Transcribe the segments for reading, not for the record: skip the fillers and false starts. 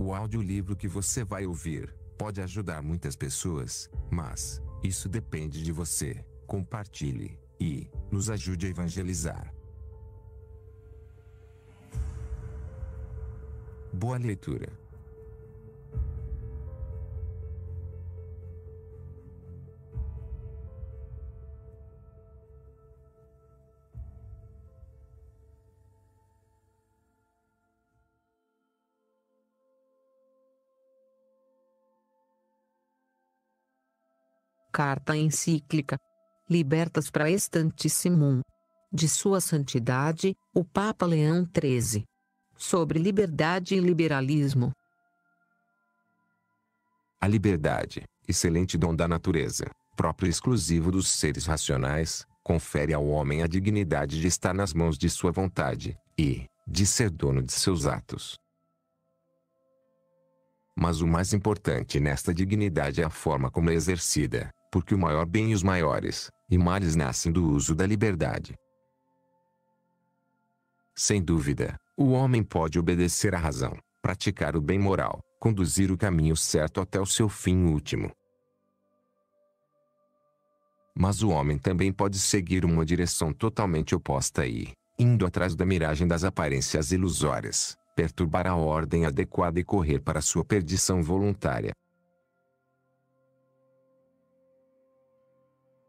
O audiolivro que você vai ouvir pode ajudar muitas pessoas, mas isso depende de você. Compartilhe e nos ajude a evangelizar. Boa leitura. Carta encíclica Libertas Praestantissimum, de Sua Santidade, o Papa Leão XIII. Sobre liberdade e liberalismo. A liberdade, excelente dom da natureza, próprio e exclusivo dos seres racionais, confere ao homem a dignidade de estar nas mãos de sua vontade, e de ser dono de seus atos. Mas o mais importante nesta dignidade é a forma como é exercida, porque o maior bem e os maiores, e males nascem do uso da liberdade. Sem dúvida, o homem pode obedecer à razão, praticar o bem moral, conduzir o caminho certo até o seu fim último. Mas o homem também pode seguir uma direção totalmente oposta e, indo atrás da miragem das aparências ilusórias, perturbar a ordem adequada e correr para sua perdição voluntária.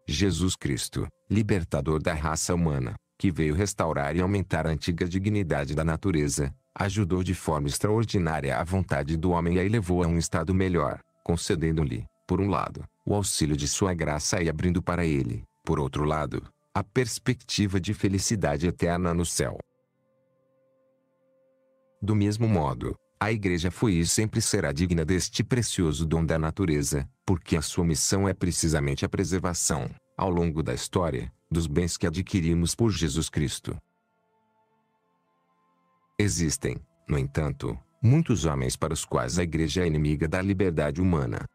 Jesus Cristo, libertador da raça humana, que veio restaurar e aumentar a antiga dignidade da natureza, ajudou de forma extraordinária a vontade do homem e a elevou a um estado melhor, concedendo-lhe, por um lado, o auxílio de sua graça e abrindo para ele, por outro lado, a perspectiva de felicidade eterna no céu. Do mesmo modo, a Igreja foi e sempre será digna deste precioso dom da natureza, porque a sua missão é precisamente a preservação, ao longo da história, dos bens que adquirimos por Jesus Cristo. Existem, no entanto, muitos homens para os quais a Igreja é inimiga da liberdade humana.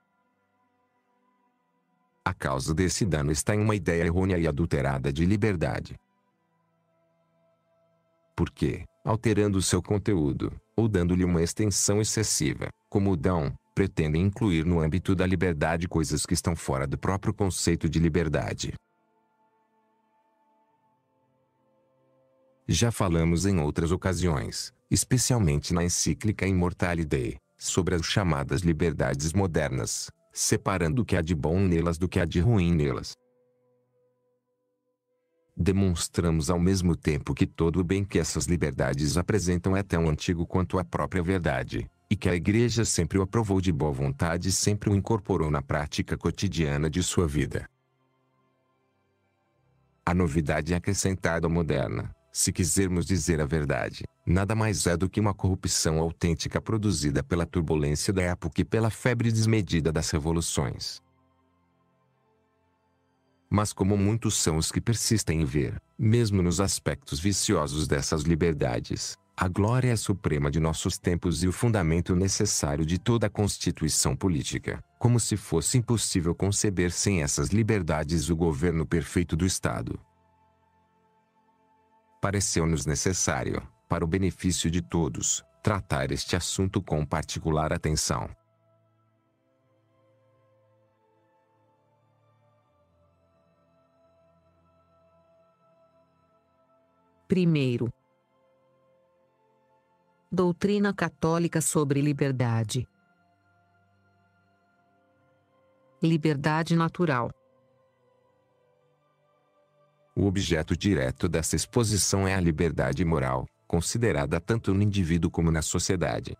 A causa desse dano está em uma ideia errônea e adulterada de liberdade. Porque, alterando seu conteúdo, ou dando-lhe uma extensão excessiva, como o dão, pretendem incluir no âmbito da liberdade coisas que estão fora do próprio conceito de liberdade. Já falamos em outras ocasiões, especialmente na encíclica Immortale Dei, sobre as chamadas liberdades modernas, separando o que há de bom nelas do que há de ruim nelas. Demonstramos ao mesmo tempo que todo o bem que essas liberdades apresentam é tão antigo quanto a própria verdade, e que a Igreja sempre o aprovou de boa vontade e sempre o incorporou na prática cotidiana de sua vida. A novidade acrescentada moderna, se quisermos dizer a verdade, nada mais é do que uma corrupção autêntica produzida pela turbulência da época e pela febre desmedida das revoluções. Mas como muitos são os que persistem em ver, mesmo nos aspectos viciosos dessas liberdades, a glória suprema de nossos tempos e o fundamento necessário de toda a constituição política, como se fosse impossível conceber sem essas liberdades o governo perfeito do Estado. Pareceu-nos necessário, para o benefício de todos, tratar este assunto com particular atenção. Primeiro, doutrina católica sobre liberdade. Liberdade natural. O objeto direto dessa exposição é a liberdade moral, considerada tanto no indivíduo como na sociedade.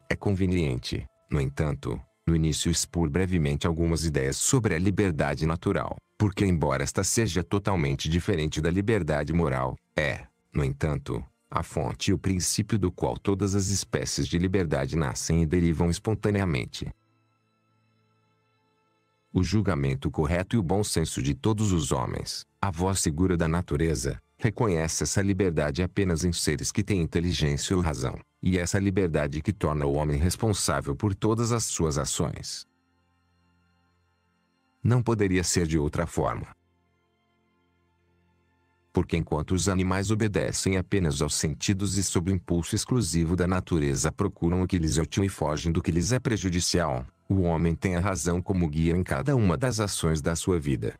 É conveniente, no entanto, no início expor brevemente algumas ideias sobre a liberdade natural, porque embora esta seja totalmente diferente da liberdade moral, é, no entanto, a fonte e o princípio do qual todas as espécies de liberdade nascem e derivam espontaneamente. O julgamento correto e o bom senso de todos os homens, a voz segura da natureza, reconhece essa liberdade apenas em seres que têm inteligência ou razão, e essa liberdade que torna o homem responsável por todas as suas ações. Não poderia ser de outra forma. Porque enquanto os animais obedecem apenas aos sentidos e sob o impulso exclusivo da natureza procuram o que lhes é útil e fogem do que lhes é prejudicial, o homem tem a razão como guia em cada uma das ações da sua vida.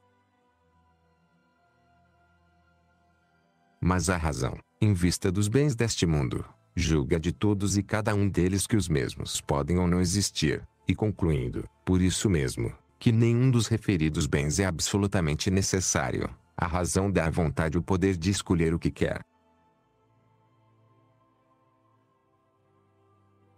Mas a razão, em vista dos bens deste mundo, julga de todos e cada um deles que os mesmos podem ou não existir, e concluindo, por isso mesmo, que nenhum dos referidos bens é absolutamente necessário, a razão dá à vontade o poder de escolher o que quer.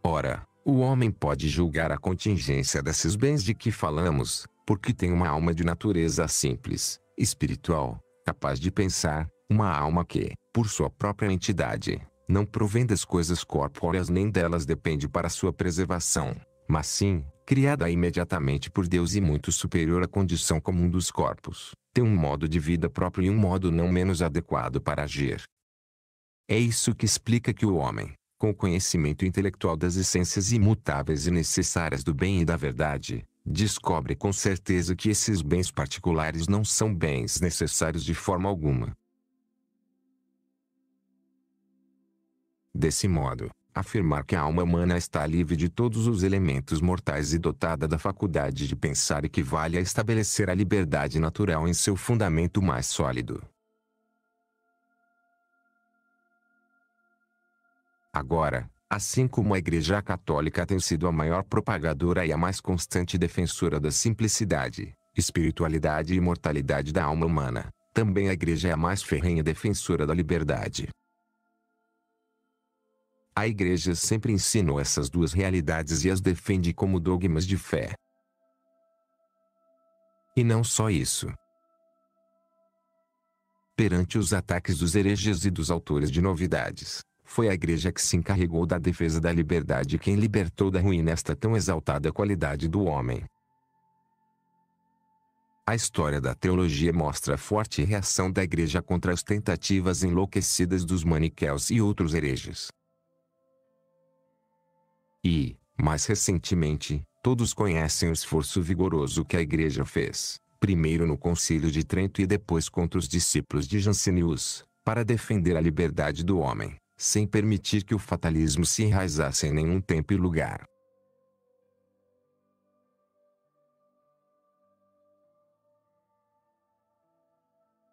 Ora, o homem pode julgar a contingência desses bens de que falamos, porque tem uma alma de natureza simples, espiritual, capaz de pensar, uma alma que, por sua própria entidade, não provém das coisas corpóreas nem delas depende para sua preservação, mas sim, criada imediatamente por Deus e muito superior à condição comum dos corpos, tem um modo de vida próprio e um modo não menos adequado para agir. É isso que explica que o homem, com o conhecimento intelectual das essências imutáveis e necessárias do bem e da verdade, descobre com certeza que esses bens particulares não são bens necessários de forma alguma. Desse modo, afirmar que a alma humana está livre de todos os elementos mortais e dotada da faculdade de pensar equivale a estabelecer a liberdade natural em seu fundamento mais sólido. Agora, assim como a Igreja Católica tem sido a maior propagadora e a mais constante defensora da simplicidade, espiritualidade e imortalidade da alma humana, também a Igreja é a mais ferrenha defensora da liberdade. A Igreja sempre ensinou essas duas realidades e as defende como dogmas de fé. E não só isso. Perante os ataques dos hereges e dos autores de novidades, foi a Igreja que se encarregou da defesa da liberdade e quem libertou da ruína esta tão exaltada qualidade do homem. A história da teologia mostra a forte reação da Igreja contra as tentativas enlouquecidas dos maniqueus e outros hereges. E, mais recentemente, todos conhecem o esforço vigoroso que a Igreja fez, primeiro no Concílio de Trento e depois contra os discípulos de Jansenius, para defender a liberdade do homem, sem permitir que o fatalismo se enraizasse em nenhum tempo e lugar.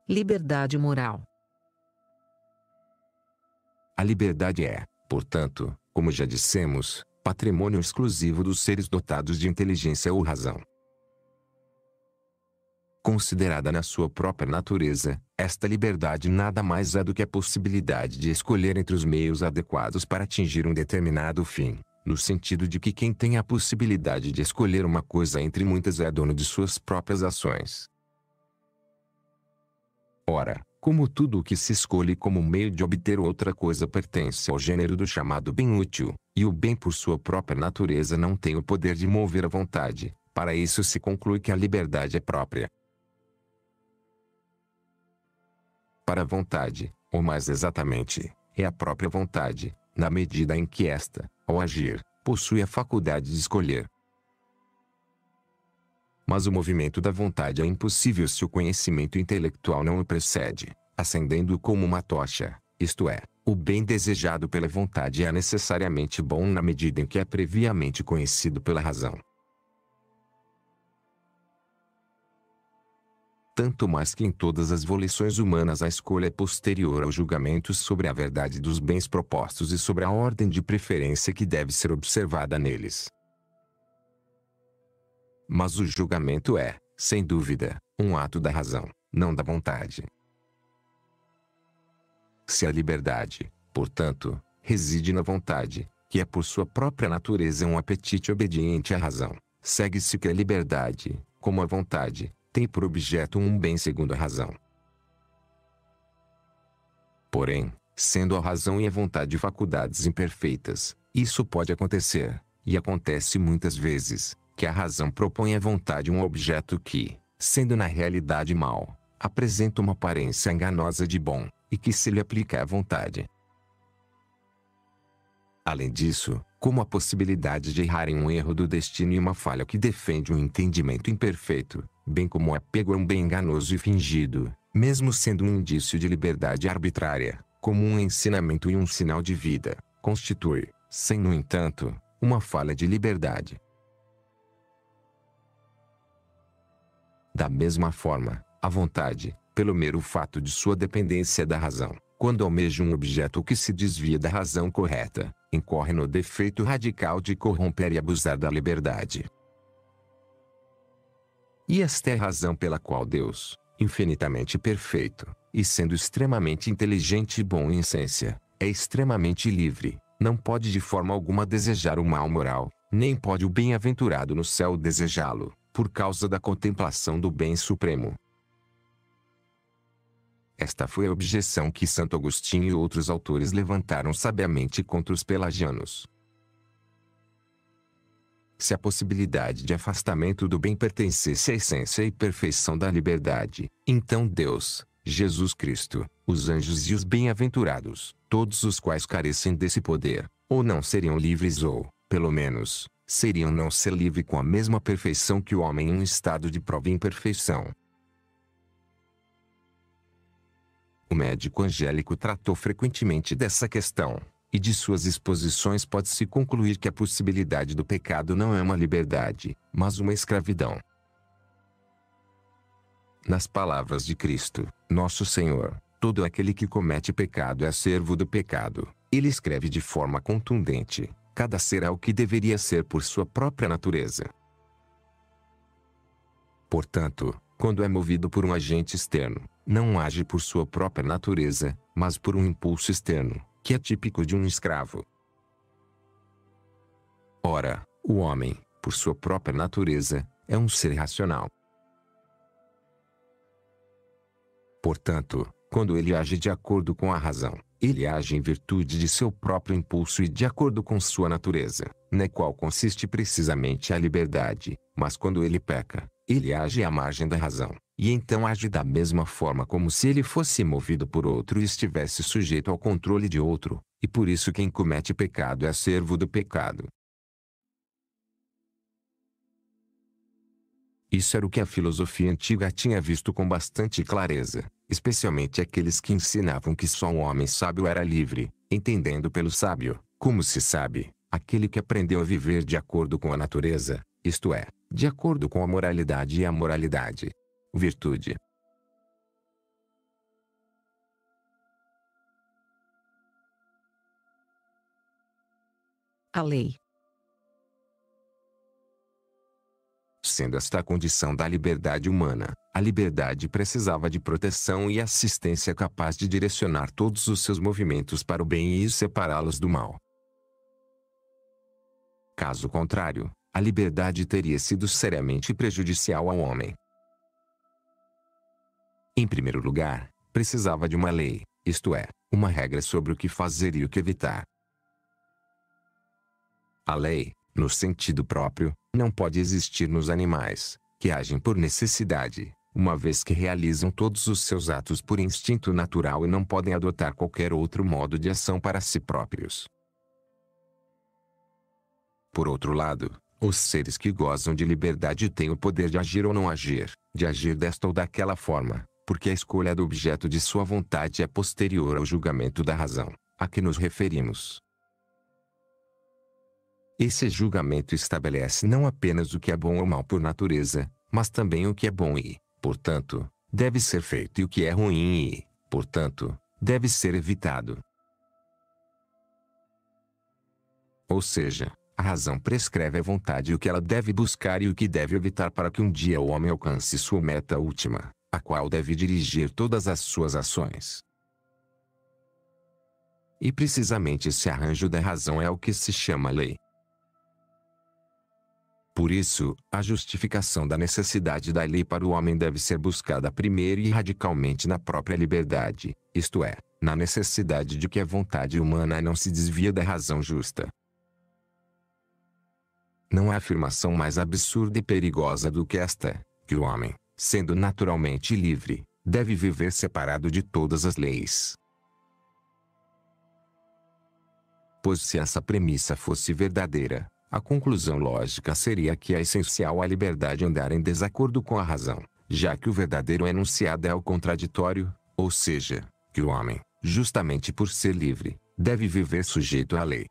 Liberdade moral. A liberdade é, portanto, como já dissemos, patrimônio exclusivo dos seres dotados de inteligência ou razão. Considerada na sua própria natureza, esta liberdade nada mais é do que a possibilidade de escolher entre os meios adequados para atingir um determinado fim, no sentido de que quem tem a possibilidade de escolher uma coisa entre muitas é dono de suas próprias ações. Ora, como tudo o que se escolhe como meio de obter outra coisa pertence ao gênero do chamado bem útil, e o bem por sua própria natureza não tem o poder de mover a vontade, para isso se conclui que a liberdade é própria. Para a vontade, ou mais exatamente, é a própria vontade, na medida em que esta, ao agir, possui a faculdade de escolher. Mas o movimento da vontade é impossível se o conhecimento intelectual não o precede, acendendo-o como uma tocha, isto é, o bem desejado pela vontade é necessariamente bom na medida em que é previamente conhecido pela razão. Tanto mais que em todas as volições humanas a escolha é posterior ao julgamento sobre a verdade dos bens propostos e sobre a ordem de preferência que deve ser observada neles. Mas o julgamento é, sem dúvida, um ato da razão, não da vontade. Se a liberdade, portanto, reside na vontade, que é por sua própria natureza um apetite obediente à razão, segue-se que a liberdade, como a vontade, tem por objeto um bem segundo a razão. Porém, sendo a razão e a vontade faculdades imperfeitas, isso pode acontecer, e acontece muitas vezes, que a razão propõe à vontade um objeto que, sendo na realidade mau, apresenta uma aparência enganosa de bom, e que se lhe aplica à vontade. Além disso, como a possibilidade de errar em um erro do destino e uma falha que defende um entendimento imperfeito, bem como o apego a um bem enganoso e fingido, mesmo sendo um indício de liberdade arbitrária, como um ensinamento e um sinal de vida, constitui, sem no entanto, uma falha de liberdade. Da mesma forma, a vontade, pelo mero fato de sua dependência da razão, quando almeja um objeto que se desvia da razão correta, incorre no defeito radical de corromper e abusar da liberdade. E esta é a razão pela qual Deus, infinitamente perfeito, e sendo extremamente inteligente e bom em essência, é extremamente livre, não pode de forma alguma desejar o mal moral, nem pode o bem-aventurado no céu desejá-lo, por causa da contemplação do bem supremo. Esta foi a objeção que Santo Agostinho e outros autores levantaram sabiamente contra os pelagianos. Se a possibilidade de afastamento do bem pertencesse à essência e perfeição da liberdade, então Deus, Jesus Cristo, os anjos e os bem-aventurados, todos os quais carecem desse poder, ou não seriam livres ou, pelo menos, seriam não ser livre com a mesma perfeição que o homem em um estado de prova imperfeição. O médico angélico tratou frequentemente dessa questão, e de suas exposições pode-se concluir que a possibilidade do pecado não é uma liberdade, mas uma escravidão. Nas palavras de Cristo, nosso Senhor, todo aquele que comete pecado é servo do pecado. Ele escreve de forma contundente: cada ser é o que deveria ser por sua própria natureza. Portanto, quando é movido por um agente externo, não age por sua própria natureza, mas por um impulso externo, que é típico de um escravo. Ora, o homem, por sua própria natureza, é um ser racional. Portanto, quando ele age de acordo com a razão, ele age em virtude de seu próprio impulso e de acordo com sua natureza, na qual consiste precisamente a liberdade. Mas quando ele peca, ele age à margem da razão, e então age da mesma forma como se ele fosse movido por outro e estivesse sujeito ao controle de outro, e por isso quem comete pecado é servo do pecado. Isso era o que a filosofia antiga tinha visto com bastante clareza, especialmente aqueles que ensinavam que só um homem sábio era livre, entendendo pelo sábio, como se sabe, aquele que aprendeu a viver de acordo com a natureza, isto é, de acordo com a moralidade e a moralidade. Virtude. A lei. Sendo esta a condição da liberdade humana, a liberdade precisava de proteção e assistência capaz de direcionar todos os seus movimentos para o bem e separá-los do mal. Caso contrário, a liberdade teria sido seriamente prejudicial ao homem. Em primeiro lugar, precisava de uma lei, isto é, uma regra sobre o que fazer e o que evitar. A lei, no sentido próprio, não pode existir nos animais, que agem por necessidade, uma vez que realizam todos os seus atos por instinto natural e não podem adotar qualquer outro modo de ação para si próprios. Por outro lado, os seres que gozam de liberdade têm o poder de agir ou não agir, de agir desta ou daquela forma, porque a escolha do objeto de sua vontade é posterior ao julgamento da razão, a que nos referimos. Esse julgamento estabelece não apenas o que é bom ou mal por natureza, mas também o que é bom e, portanto, deve ser feito e o que é ruim e, portanto, deve ser evitado. Ou seja, a razão prescreve à vontade o que ela deve buscar e o que deve evitar para que um dia o homem alcance sua meta última, a qual deve dirigir todas as suas ações. E precisamente esse arranjo da razão é o que se chama lei. Por isso, a justificação da necessidade da lei para o homem deve ser buscada primeiro e radicalmente na própria liberdade, isto é, na necessidade de que a vontade humana não se desvie da razão justa. Não há afirmação mais absurda e perigosa do que esta, que o homem, sendo naturalmente livre, deve viver separado de todas as leis. Pois se essa premissa fosse verdadeira, a conclusão lógica seria que é essencial à liberdade andar em desacordo com a razão, já que o verdadeiro enunciado é o contraditório, ou seja, que o homem, justamente por ser livre, deve viver sujeito à lei.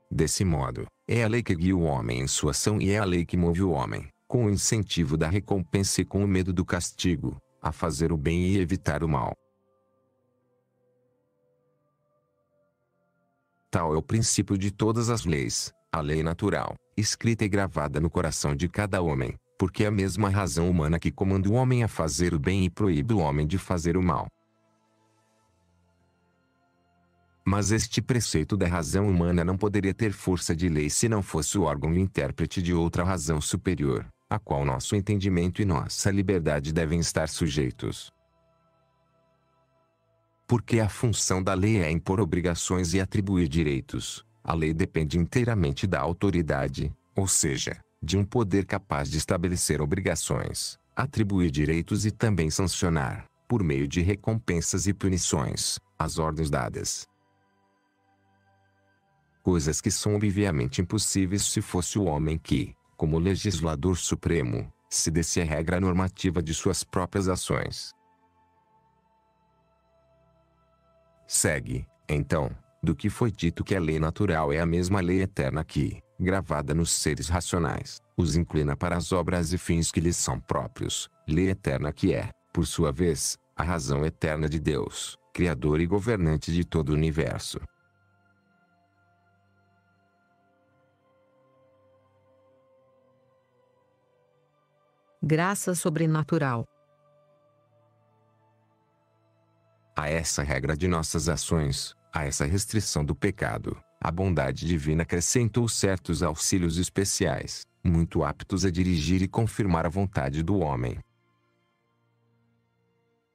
Desse modo, é a lei que guia o homem em sua ação e é a lei que move o homem, com o incentivo da recompensa e com o medo do castigo, a fazer o bem e evitar o mal. Tal é o princípio de todas as leis, a lei natural, escrita e gravada no coração de cada homem, porque é a mesma razão humana que comanda o homem a fazer o bem e proíbe o homem de fazer o mal. Mas este preceito da razão humana não poderia ter força de lei se não fosse o órgão e intérprete de outra razão superior, a qual nosso entendimento e nossa liberdade devem estar sujeitos. Porque a função da lei é impor obrigações e atribuir direitos, a lei depende inteiramente da autoridade, ou seja, de um poder capaz de estabelecer obrigações, atribuir direitos e também sancionar, por meio de recompensas e punições, as ordens dadas. Coisas que são obviamente impossíveis se fosse o homem que, como legislador supremo, se desse a regra normativa de suas próprias ações. Segue, então, do que foi dito que a lei natural é a mesma lei eterna que, gravada nos seres racionais, os inclina para as obras e fins que lhes são próprios, lei eterna que é, por sua vez, a razão eterna de Deus, Criador e governante de todo o universo. Graça sobrenatural. A essa regra de nossas ações, a essa restrição do pecado, a bondade divina acrescentou certos auxílios especiais, muito aptos a dirigir e confirmar a vontade do homem.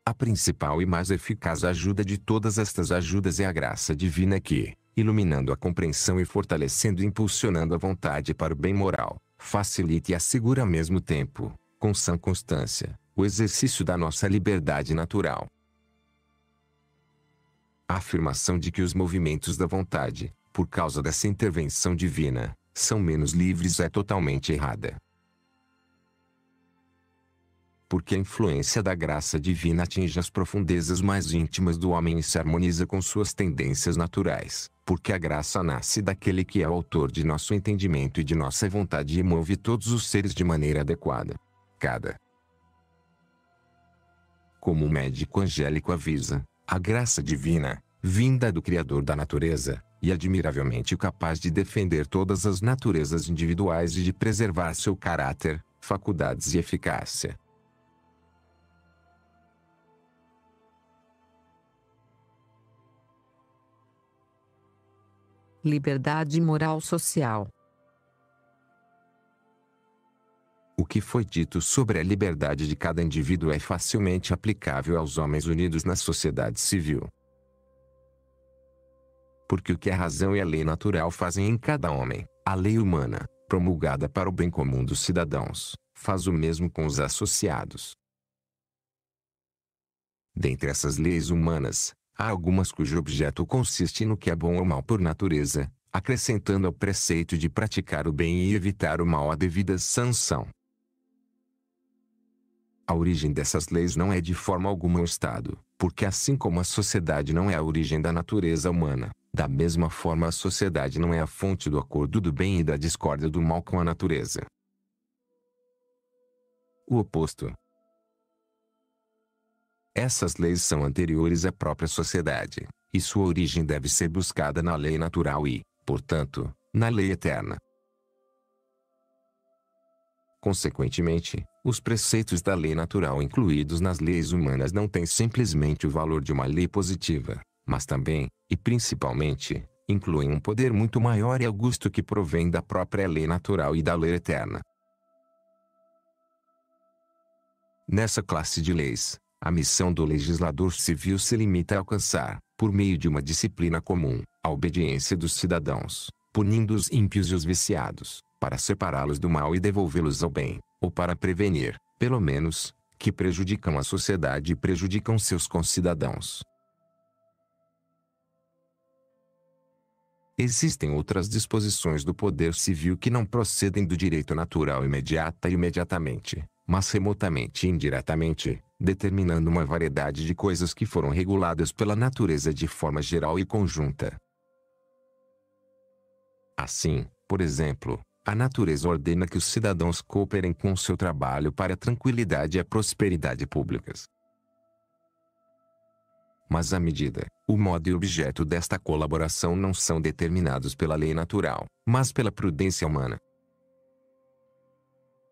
A principal e mais eficaz ajuda de todas estas ajudas é a graça divina que, iluminando a compreensão e fortalecendo e impulsionando a vontade para o bem moral, facilita e assegura ao mesmo tempo, com sã constância, o exercício da nossa liberdade natural. A afirmação de que os movimentos da vontade, por causa dessa intervenção divina, são menos livres é totalmente errada. Porque a influência da graça divina atinge as profundezas mais íntimas do homem e se harmoniza com suas tendências naturais, porque a graça nasce daquele que é o autor de nosso entendimento e de nossa vontade e move todos os seres de maneira adequada. Como o médico angélico avisa, a graça divina, vinda do Criador da natureza, e admiravelmente capaz de defender todas as naturezas individuais e de preservar seu caráter, faculdades e eficácia. Liberdade moral social. O que foi dito sobre a liberdade de cada indivíduo é facilmente aplicável aos homens unidos na sociedade civil. Porque o que a razão e a lei natural fazem em cada homem, a lei humana, promulgada para o bem comum dos cidadãos, faz o mesmo com os associados. Dentre essas leis humanas, há algumas cujo objeto consiste no que é bom ou mal por natureza, acrescentando ao preceito de praticar o bem e evitar o mal a devida sanção. A origem dessas leis não é de forma alguma o Estado, porque assim como a sociedade não é a origem da natureza humana, da mesma forma a sociedade não é a fonte do acordo do bem e da discórdia do mal com a natureza. O oposto. Essas leis são anteriores à própria sociedade, e sua origem deve ser buscada na lei natural e, portanto, na lei eterna. Consequentemente, os preceitos da lei natural incluídos nas leis humanas não têm simplesmente o valor de uma lei positiva, mas também, e principalmente, incluem um poder muito maior e augusto que provém da própria lei natural e da lei eterna. Nessa classe de leis, a missão do legislador civil se limita a alcançar, por meio de uma disciplina comum, a obediência dos cidadãos, punindo os ímpios e os viciados, para separá-los do mal e devolvê-los ao bem, ou para prevenir, pelo menos, que prejudicam a sociedade e prejudicam seus concidadãos. Existem outras disposições do poder civil que não procedem do direito natural imediata e imediatamente, mas remotamente e indiretamente, determinando uma variedade de coisas que foram reguladas pela natureza de forma geral e conjunta. Assim, por exemplo, a natureza ordena que os cidadãos cooperem com o seu trabalho para a tranquilidade e a prosperidade públicas. Mas a medida, o modo e o objeto desta colaboração não são determinados pela lei natural, mas pela prudência humana.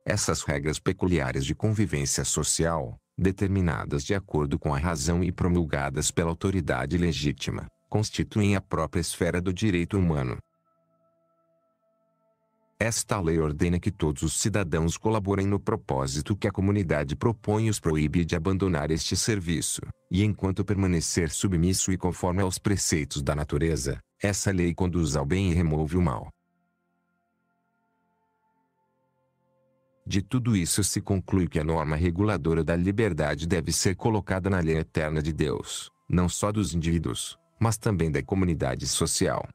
Essas regras peculiares de convivência social, determinadas de acordo com a razão e promulgadas pela autoridade legítima, constituem a própria esfera do direito humano. Esta lei ordena que todos os cidadãos colaborem no propósito que a comunidade propõe e os proíbe de abandonar este serviço, e enquanto permanecer submisso e conforme aos preceitos da natureza, essa lei conduz ao bem e remove o mal. De tudo isso se conclui que a norma reguladora da liberdade deve ser colocada na lei eterna de Deus, não só dos indivíduos, mas também da comunidade social.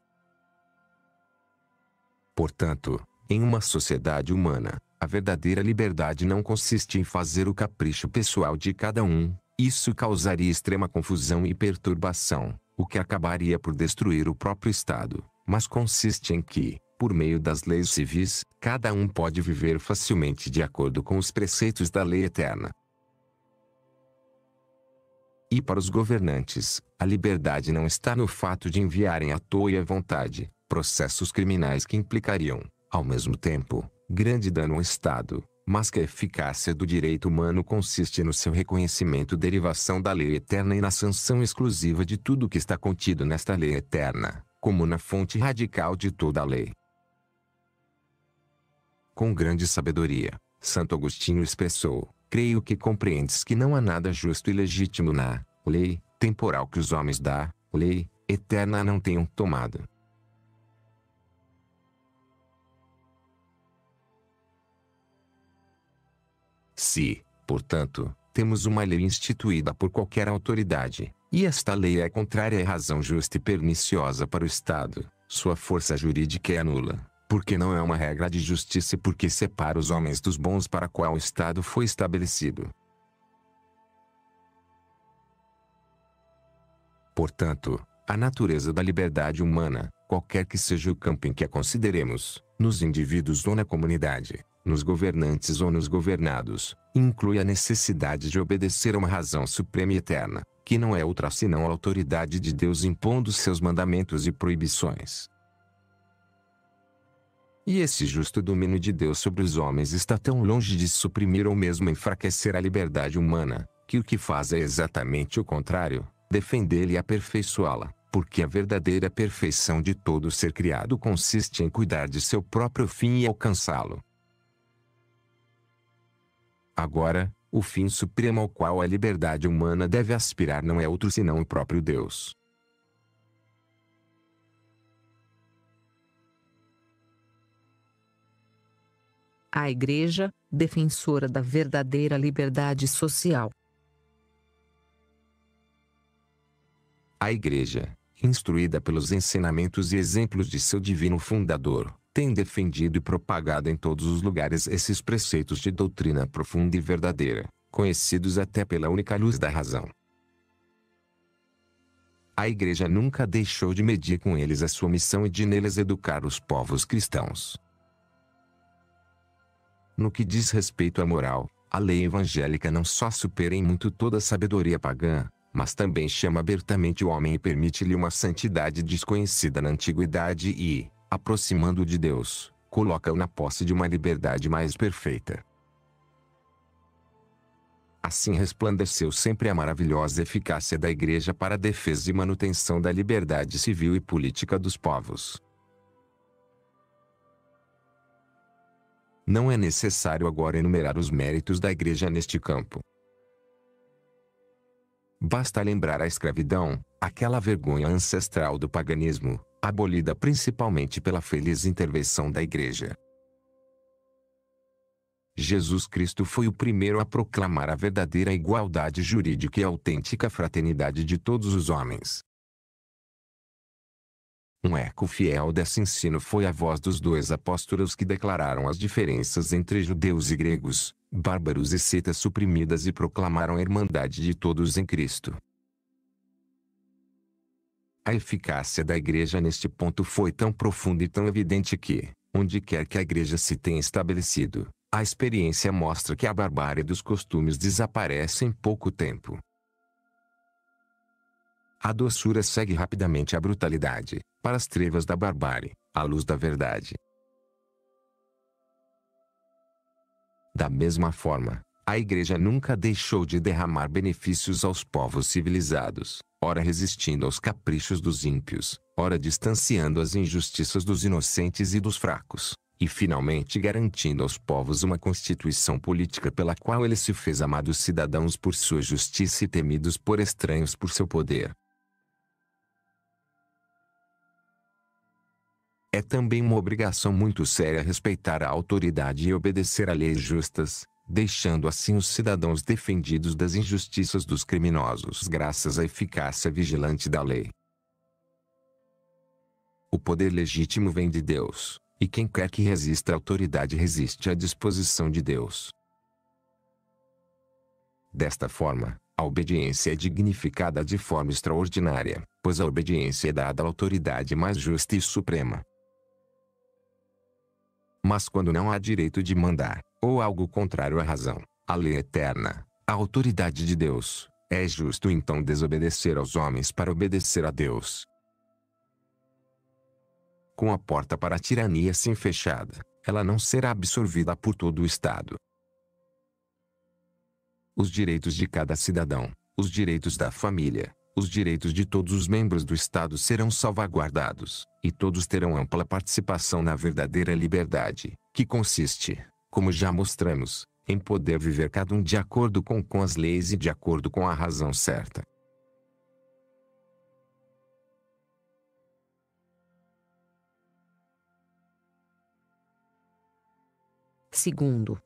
Portanto, em uma sociedade humana, a verdadeira liberdade não consiste em fazer o capricho pessoal de cada um. Isso causaria extrema confusão e perturbação, o que acabaria por destruir o próprio Estado, mas consiste em que, por meio das leis civis, cada um pode viver facilmente de acordo com os preceitos da lei eterna. E para os governantes, a liberdade não está no fato de enviarem à toa e à vontade processos criminais que implicariam, ao mesmo tempo, grande dano ao Estado, mas que a eficácia do direito humano consiste no seu reconhecimento derivação da lei eterna e na sanção exclusiva de tudo o que está contido nesta lei eterna, como na fonte radical de toda a lei. Com grande sabedoria, Santo Agostinho expressou: creio que compreendes que não há nada justo e legítimo na lei temporal que os homens da lei eterna não tenham tomado. Se, portanto, temos uma lei instituída por qualquer autoridade, e esta lei é contrária à razão justa e perniciosa para o Estado, sua força jurídica é nula, porque não é uma regra de justiça e porque separa os homens dos bons para qual o Estado foi estabelecido. Portanto, a natureza da liberdade humana, qualquer que seja o campo em que a consideremos, nos indivíduos ou na comunidade, nos governantes ou nos governados, inclui a necessidade de obedecer a uma razão suprema e eterna, que não é outra senão a autoridade de Deus impondo seus mandamentos e proibições. E esse justo domínio de Deus sobre os homens está tão longe de suprimir ou mesmo enfraquecer a liberdade humana, que o que faz é exatamente o contrário, defendê-la e aperfeiçoá-la, porque a verdadeira perfeição de todo ser criado consiste em cuidar de seu próprio fim e alcançá-lo. Agora, o fim supremo ao qual a liberdade humana deve aspirar não é outro senão o próprio Deus. A Igreja, defensora da verdadeira liberdade social. A Igreja, instruída pelos ensinamentos e exemplos de seu divino fundador, tem defendido e propagado em todos os lugares esses preceitos de doutrina profunda e verdadeira, conhecidos até pela única luz da razão. A Igreja nunca deixou de medir com eles a sua missão e de neles educar os povos cristãos. No que diz respeito à moral, a lei evangélica não só supera em muito toda a sabedoria pagã, mas também chama abertamente o homem e permite-lhe uma santidade desconhecida na antiguidade e, aproximando-o de Deus, coloca-o na posse de uma liberdade mais perfeita. Assim resplandeceu sempre a maravilhosa eficácia da Igreja para a defesa e manutenção da liberdade civil e política dos povos. Não é necessário agora enumerar os méritos da Igreja neste campo. Basta lembrar a escravidão, aquela vergonha ancestral do paganismo, abolida principalmente pela feliz intervenção da Igreja. Jesus Cristo foi o primeiro a proclamar a verdadeira igualdade jurídica e a autêntica fraternidade de todos os homens. Um eco fiel desse ensino foi a voz dos dois apóstolos que declararam as diferenças entre judeus e gregos, bárbaros e setas suprimidas e proclamaram a irmandade de todos em Cristo. A eficácia da Igreja neste ponto foi tão profunda e tão evidente que, onde quer que a Igreja se tenha estabelecido, a experiência mostra que a barbárie dos costumes desaparece em pouco tempo. A doçura segue rapidamente a brutalidade, para as trevas da barbárie, à luz da verdade. Da mesma forma, a Igreja nunca deixou de derramar benefícios aos povos civilizados, ora resistindo aos caprichos dos ímpios, ora distanciando as injustiças dos inocentes e dos fracos, e finalmente garantindo aos povos uma constituição política pela qual ele se fez amados cidadãos por sua justiça e temidos por estranhos por seu poder. É também uma obrigação muito séria respeitar a autoridade e obedecer a leis justas, deixando assim os cidadãos defendidos das injustiças dos criminosos graças à eficácia vigilante da lei. O poder legítimo vem de Deus, e quem quer que resista à autoridade resiste à disposição de Deus. Desta forma, a obediência é dignificada de forma extraordinária, pois a obediência é dada à autoridade mais justa e suprema. Mas quando não há direito de mandar, ou algo contrário à razão, à lei eterna, à autoridade de Deus, é justo então desobedecer aos homens para obedecer a Deus. Com a porta para a tirania assim fechada, ela não será absorvida por todo o Estado. Os direitos de cada cidadão, os direitos da família, os direitos de todos os membros do Estado serão salvaguardados, e todos terão ampla participação na verdadeira liberdade, que consiste, como já mostramos, em poder viver cada um de acordo com as leis e de acordo com a razão certa. Segundo,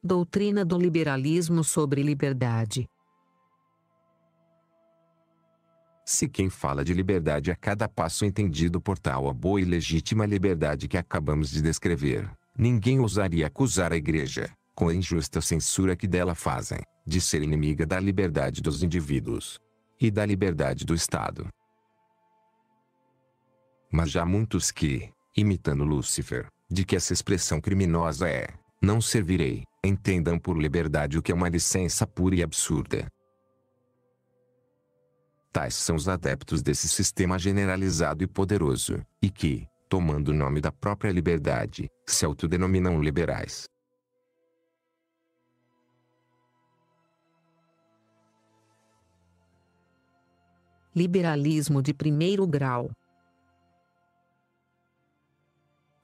doutrina do liberalismo sobre liberdade. Se quem fala de liberdade a cada passo entendido por tal a boa e legítima liberdade que acabamos de descrever, ninguém ousaria acusar a Igreja, com a injusta censura que dela fazem, de ser inimiga da liberdade dos indivíduos e da liberdade do Estado. Mas já muitos que, imitando Lúcifer, de que essa expressão criminosa é, não servirei, entendam por liberdade o que é uma licença pura e absurda. Tais são os adeptos desse sistema generalizado e poderoso, e que, tomando o nome da própria liberdade, se autodenominam liberais. Liberalismo de primeiro grau.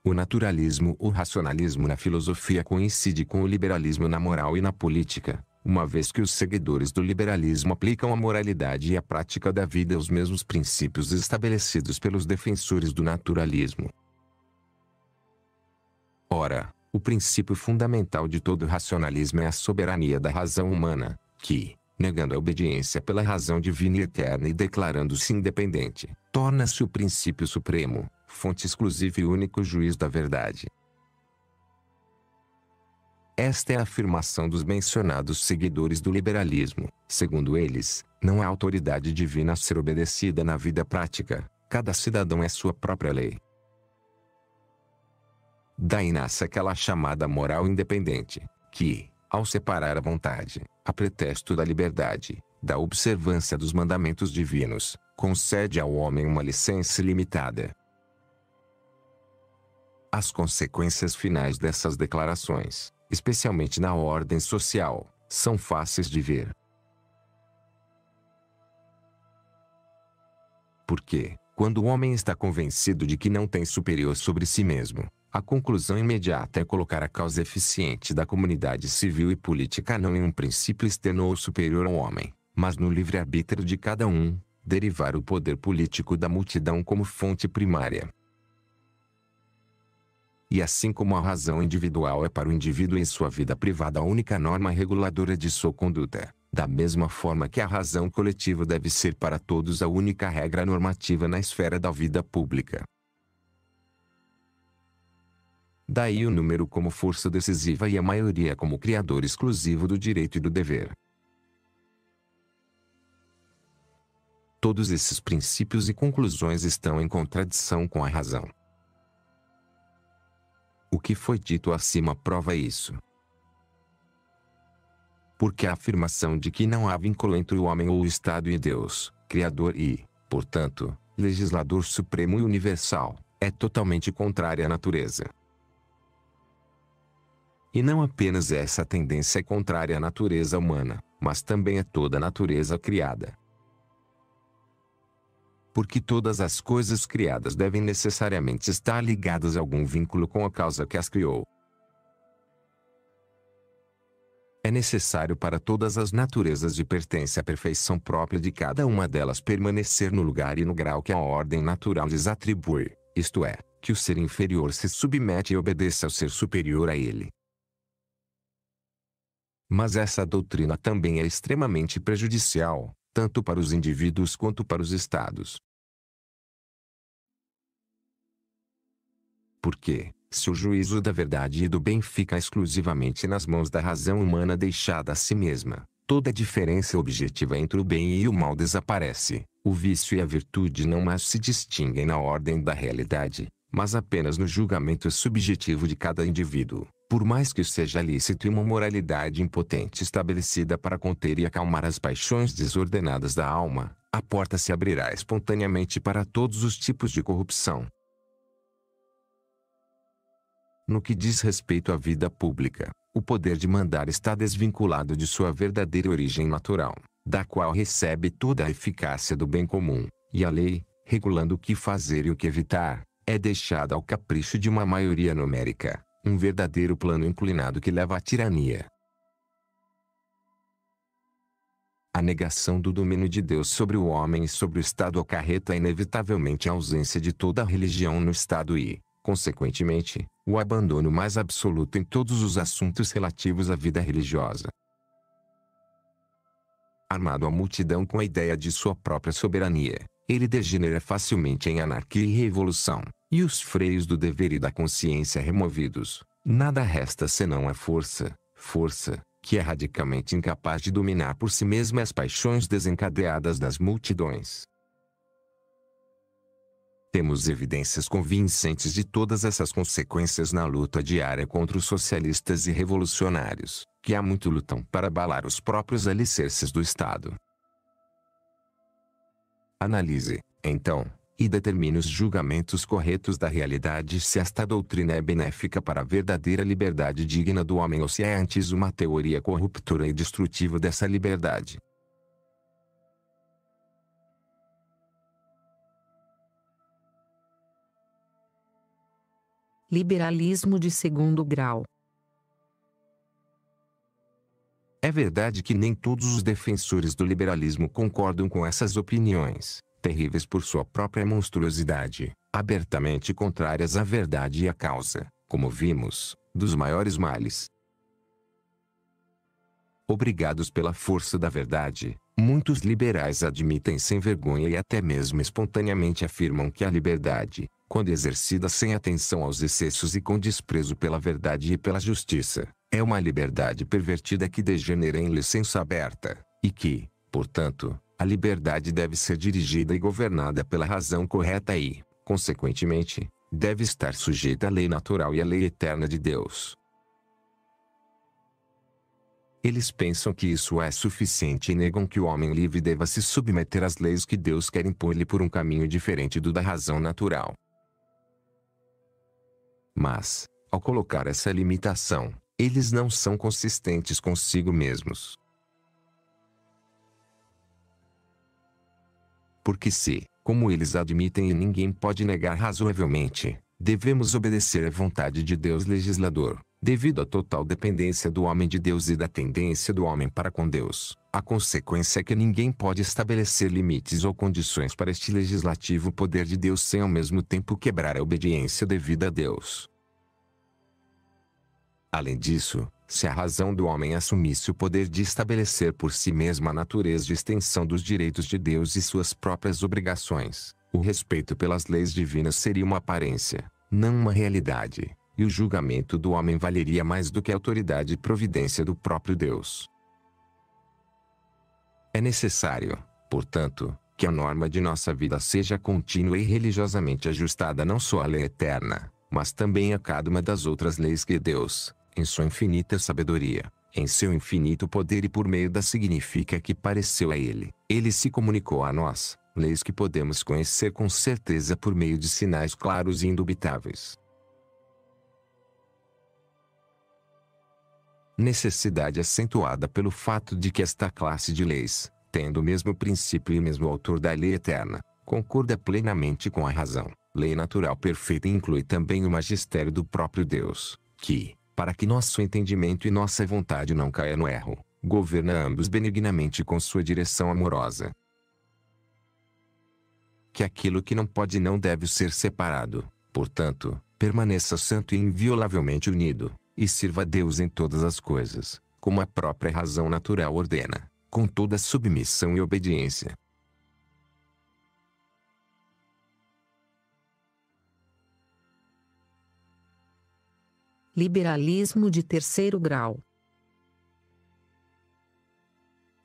O naturalismo ou racionalismo na filosofia coincide com o liberalismo na moral e na política, uma vez que os seguidores do liberalismo aplicam à moralidade e à prática da vida os mesmos princípios estabelecidos pelos defensores do naturalismo. Ora, o princípio fundamental de todo racionalismo é a soberania da razão humana, que, negando a obediência pela razão divina e eterna e declarando-se independente, torna-se o princípio supremo, fonte exclusiva e único juiz da verdade. Esta é a afirmação dos mencionados seguidores do liberalismo. Segundo eles, não há autoridade divina a ser obedecida na vida prática, cada cidadão é sua própria lei. Daí nasce aquela chamada moral independente, que, ao separar a vontade, a pretexto da liberdade, da observância dos mandamentos divinos, concede ao homem uma licença ilimitada. As consequências finais dessas declarações, especialmente na ordem social, são fáceis de ver. Porque, quando o homem está convencido de que não tem superior sobre si mesmo, a conclusão imediata é colocar a causa eficiente da comunidade civil e política não em um princípio externo ou superior ao homem, mas no livre-arbítrio de cada um, derivar o poder político da multidão como fonte primária. E assim como a razão individual é para o indivíduo em sua vida privada a única norma reguladora de sua conduta, Da mesma forma que a razão coletiva deve ser para todos a única regra normativa na esfera da vida pública. Daí o número como força decisiva e a maioria como criador exclusivo do direito e do dever. Todos esses princípios e conclusões estão em contradição com a razão. O que foi dito acima prova isso. Porque a afirmação de que não há vínculo entre o homem ou o Estado e Deus, Criador e, portanto, Legislador Supremo e Universal, é totalmente contrária à natureza. E não apenas essa tendência é contrária à natureza humana, mas também a toda a natureza criada. Porque todas as coisas criadas devem necessariamente estar ligadas a algum vínculo com a causa que as criou. É necessário para todas as naturezas de pertence à perfeição própria de cada uma delas permanecer no lugar e no grau que a ordem natural lhes atribui, isto é, que o ser inferior se submete e obedeça ao ser superior a ele. Mas essa doutrina também é extremamente prejudicial, tanto para os indivíduos quanto para os estados. Porque, se o juízo da verdade e do bem fica exclusivamente nas mãos da razão humana deixada a si mesma, toda a diferença objetiva entre o bem e o mal desaparece, o vício e a virtude não mais se distinguem na ordem da realidade, mas apenas no julgamento subjetivo de cada indivíduo, por mais que seja lícito e uma moralidade impotente estabelecida para conter e acalmar as paixões desordenadas da alma, a porta se abrirá espontaneamente para todos os tipos de corrupção. No que diz respeito à vida pública, o poder de mandar está desvinculado de sua verdadeira origem natural, da qual recebe toda a eficácia do bem comum, e a lei, regulando o que fazer e o que evitar, é deixada ao capricho de uma maioria numérica, um verdadeiro plano inclinado que leva à tirania. A negação do domínio de Deus sobre o homem e sobre o Estado acarreta inevitavelmente a ausência de toda a religião no Estado e, consequentemente, o abandono mais absoluto em todos os assuntos relativos à vida religiosa. Armado a multidão com a ideia de sua própria soberania, ele degenera facilmente em anarquia e revolução, e os freios do dever e da consciência removidos, nada resta senão a força, que é radicalmente incapaz de dominar por si mesma as paixões desencadeadas das multidões. Temos evidências convincentes de todas essas consequências na luta diária contra os socialistas e revolucionários, que há muito lutam para abalar os próprios alicerces do Estado. Analise, então, e determine os julgamentos corretos da realidade se esta doutrina é benéfica para a verdadeira liberdade digna do homem ou se é antes uma teoria corruptora e destrutiva dessa liberdade. Liberalismo de segundo grau. É verdade que nem todos os defensores do liberalismo concordam com essas opiniões, terríveis por sua própria monstruosidade, abertamente contrárias à verdade e à causa, como vimos, dos maiores males. Obrigados pela força da verdade, muitos liberais admitem sem vergonha e até mesmo espontaneamente afirmam que a liberdade, quando exercida sem atenção aos excessos e com desprezo pela verdade e pela justiça, é uma liberdade pervertida que degenera em licença aberta, e que, portanto, a liberdade deve ser dirigida e governada pela razão correta e, consequentemente, deve estar sujeita à lei natural e à lei eterna de Deus. Eles pensam que isso é suficiente e negam que o homem livre deva se submeter às leis que Deus quer impor-lhe por um caminho diferente do da razão natural. Mas, ao colocar essa limitação, eles não são consistentes consigo mesmos. Porque se, como eles admitem e ninguém pode negar razoavelmente, devemos obedecer à vontade de Deus legislador, devido à total dependência do homem de Deus e da tendência do homem para com Deus, a consequência é que ninguém pode estabelecer limites ou condições para este legislativo poder de Deus sem ao mesmo tempo quebrar a obediência devida a Deus. Além disso, se a razão do homem assumisse o poder de estabelecer por si mesma a natureza de extensão dos direitos de Deus e suas próprias obrigações, o respeito pelas leis divinas seria uma aparência, não uma realidade, e o julgamento do homem valeria mais do que a autoridade e providência do próprio Deus. É necessário, portanto, que a norma de nossa vida seja contínua e religiosamente ajustada não só à lei eterna, mas também a cada uma das outras leis que Deus, em sua infinita sabedoria, em seu infinito poder e por meio da significa que pareceu a ele se comunicou a nós, leis que podemos conhecer com certeza por meio de sinais claros e indubitáveis. Necessidade acentuada pelo fato de que esta classe de leis, tendo o mesmo princípio e mesmo autor da lei eterna, concorda plenamente com a razão. Lei natural perfeita inclui também o magistério do próprio Deus, que, para que nosso entendimento e nossa vontade não caia no erro, governa ambos benignamente com sua direção amorosa. Que aquilo que não pode e não deve ser separado, portanto, permaneça santo e inviolavelmente unido, e sirva a Deus em todas as coisas, como a própria razão natural ordena, com toda submissão e obediência. Liberalismo de terceiro grau.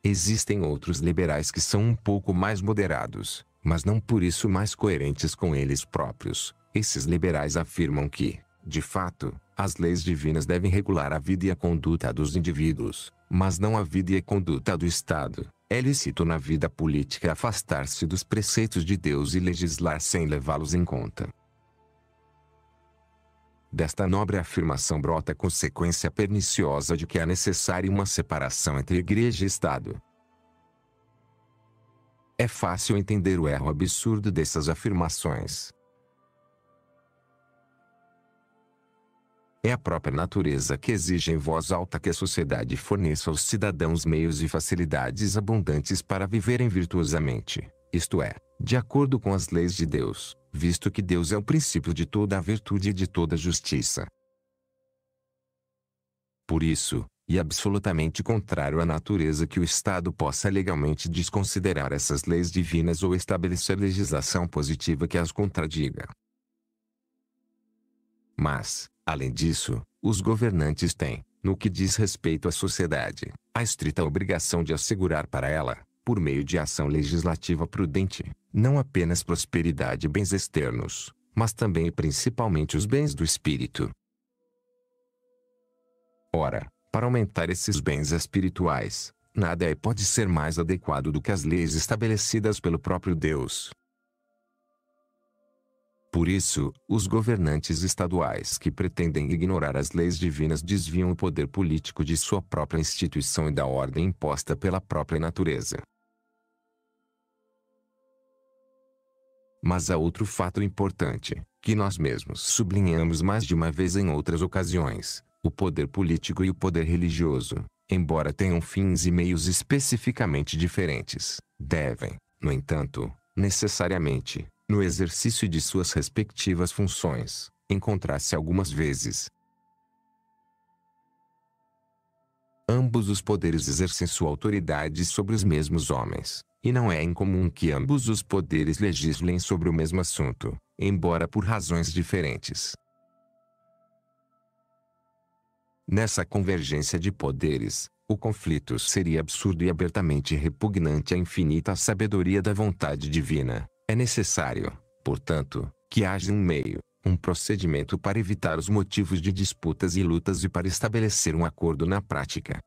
Existem outros liberais que são um pouco mais moderados, mas não por isso mais coerentes com eles próprios. Esses liberais afirmam que, de fato, as leis divinas devem regular a vida e a conduta dos indivíduos, mas não a vida e a conduta do Estado. É lícito na vida política afastar-se dos preceitos de Deus e legislar sem levá-los em conta. Desta nobre afirmação brota a consequência perniciosa de que é necessária uma separação entre Igreja e Estado. É fácil entender o erro absurdo dessas afirmações. É a própria natureza que exige em voz alta que a sociedade forneça aos cidadãos meios e facilidades abundantes para viverem virtuosamente, isto é, de acordo com as leis de Deus, visto que Deus é o princípio de toda a virtude e de toda a justiça. Por isso, e absolutamente contrário à natureza que o Estado possa legalmente desconsiderar essas leis divinas ou estabelecer legislação positiva que as contradiga. Mas, além disso, os governantes têm, no que diz respeito à sociedade, a estrita obrigação de assegurar para ela, por meio de ação legislativa prudente, não apenas prosperidade e bens externos, mas também e principalmente os bens do espírito. Ora, para aumentar esses bens espirituais, nada pode ser mais adequado do que as leis estabelecidas pelo próprio Deus. Por isso, os governantes estaduais que pretendem ignorar as leis divinas desviam o poder político de sua própria instituição e da ordem imposta pela própria natureza. Mas há outro fato importante, que nós mesmos sublinhamos mais de uma vez em outras ocasiões: o poder político e o poder religioso, embora tenham fins e meios especificamente diferentes, devem, no entanto, necessariamente, no exercício de suas respectivas funções, encontrar-se algumas vezes. Ambos os poderes exercem sua autoridade sobre os mesmos homens, e não é incomum que ambos os poderes legislem sobre o mesmo assunto, embora por razões diferentes. Nessa convergência de poderes, o conflito seria absurdo e abertamente repugnante à infinita sabedoria da vontade divina. É necessário, portanto, que haja um meio, um procedimento para evitar os motivos de disputas e lutas e para estabelecer um acordo na prática.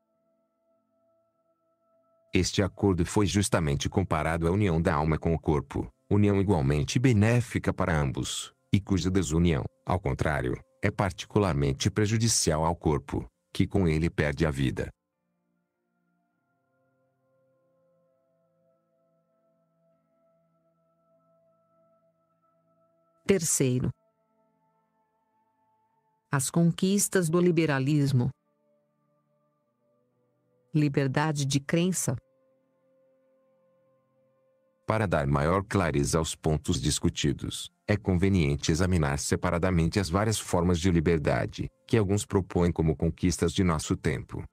Este acordo foi justamente comparado à união da alma com o corpo, união igualmente benéfica para ambos, e cuja desunião, ao contrário, é particularmente prejudicial ao corpo, que com ele perde a vida. Terceiro, as conquistas do liberalismo. Liberdade de crença. Para dar maior clareza aos pontos discutidos, é conveniente examinar separadamente as várias formas de liberdade, que alguns propõem como conquistas de nosso tempo.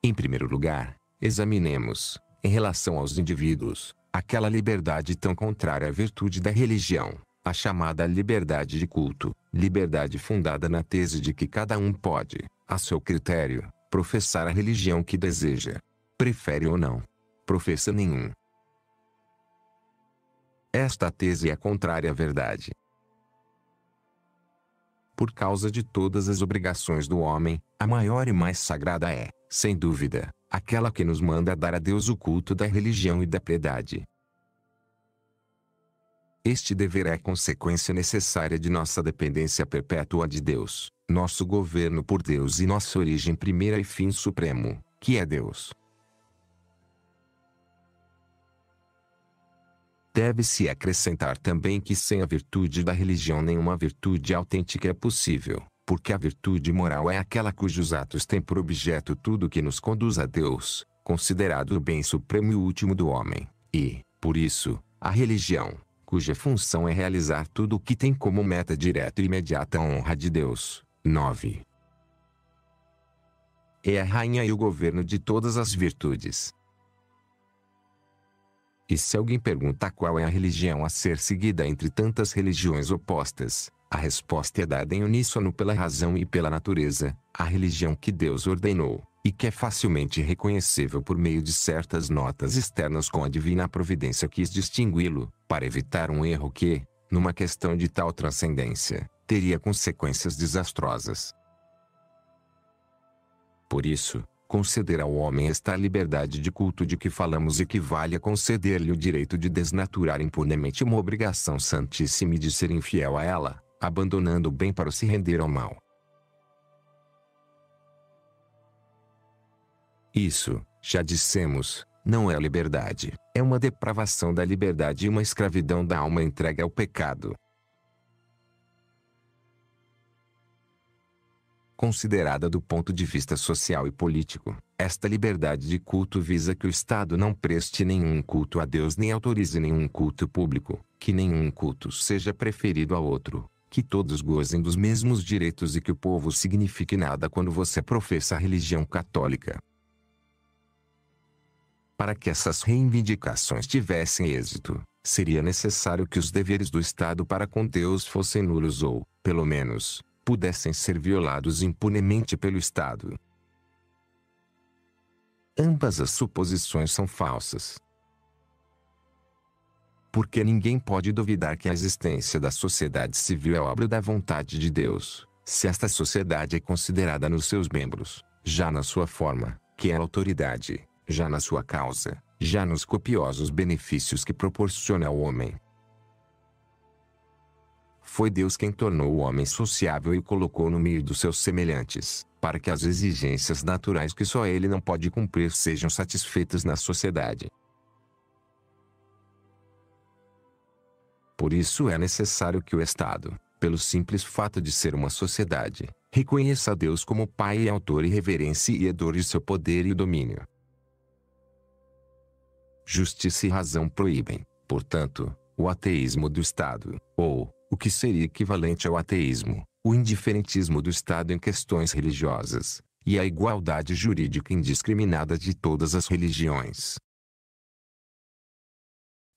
Em primeiro lugar, examinemos, em relação aos indivíduos, aquela liberdade tão contrária à virtude da religião, a chamada liberdade de culto, liberdade fundada na tese de que cada um pode, a seu critério, professar a religião que deseja. Prefere ou não. Professa nenhum. Esta tese é contrária à verdade. Por causa de todas as obrigações do homem, a maior e mais sagrada é, sem dúvida, aquela que nos manda dar a Deus o culto da religião e da piedade. Este dever é consequência necessária de nossa dependência perpétua de Deus, nosso governo por Deus e nossa origem primeira e fim supremo, que é Deus. Deve-se acrescentar também que sem a virtude da religião nenhuma virtude autêntica é possível, porque a virtude moral é aquela cujos atos têm por objeto tudo que nos conduz a Deus, considerado o bem supremo e último do homem, e, por isso, a religião, cuja função é realizar tudo o que tem como meta direta e imediata a honra de Deus. 9. É a rainha e o governo de todas as virtudes. E se alguém pergunta qual é a religião a ser seguida entre tantas religiões opostas, a resposta é dada em uníssono pela razão e pela natureza, a religião que Deus ordenou, e que é facilmente reconhecível por meio de certas notas externas com a divina providência quis distingui-lo, para evitar um erro que, numa questão de tal transcendência, teria consequências desastrosas. Por isso, conceder ao homem esta liberdade de culto de que falamos equivale a conceder-lhe o direito de desnaturar impunemente uma obrigação santíssima e de ser infiel a ela, abandonando o bem para se render ao mal. Isso, já dissemos, não é liberdade, é uma depravação da liberdade e uma escravidão da alma entregue ao pecado. Considerada do ponto de vista social e político, esta liberdade de culto visa que o Estado não preste nenhum culto a Deus nem autorize nenhum culto público, que nenhum culto seja preferido a outro, que todos gozem dos mesmos direitos e que o povo signifique nada quando você professa a religião católica. Para que essas reivindicações tivessem êxito, seria necessário que os deveres do Estado para com Deus fossem nulos ou, pelo menos, pudessem ser violados impunemente pelo Estado. Ambas as suposições são falsas. Porque ninguém pode duvidar que a existência da sociedade civil é obra da vontade de Deus, se esta sociedade é considerada nos seus membros, já na sua forma, que é a autoridade, já na sua causa, já nos copiosos benefícios que proporciona ao homem. Foi Deus quem tornou o homem sociável e o colocou no meio dos seus semelhantes, para que as exigências naturais que só ele não pode cumprir sejam satisfeitas na sociedade. Por isso é necessário que o Estado, pelo simples fato de ser uma sociedade, reconheça a Deus como Pai e Autor e reverencie-o de seu poder e domínio. Justiça e razão proíbem, portanto, o ateísmo do Estado, ou, o que seria equivalente ao ateísmo, o indiferentismo do Estado em questões religiosas, e a igualdade jurídica indiscriminada de todas as religiões.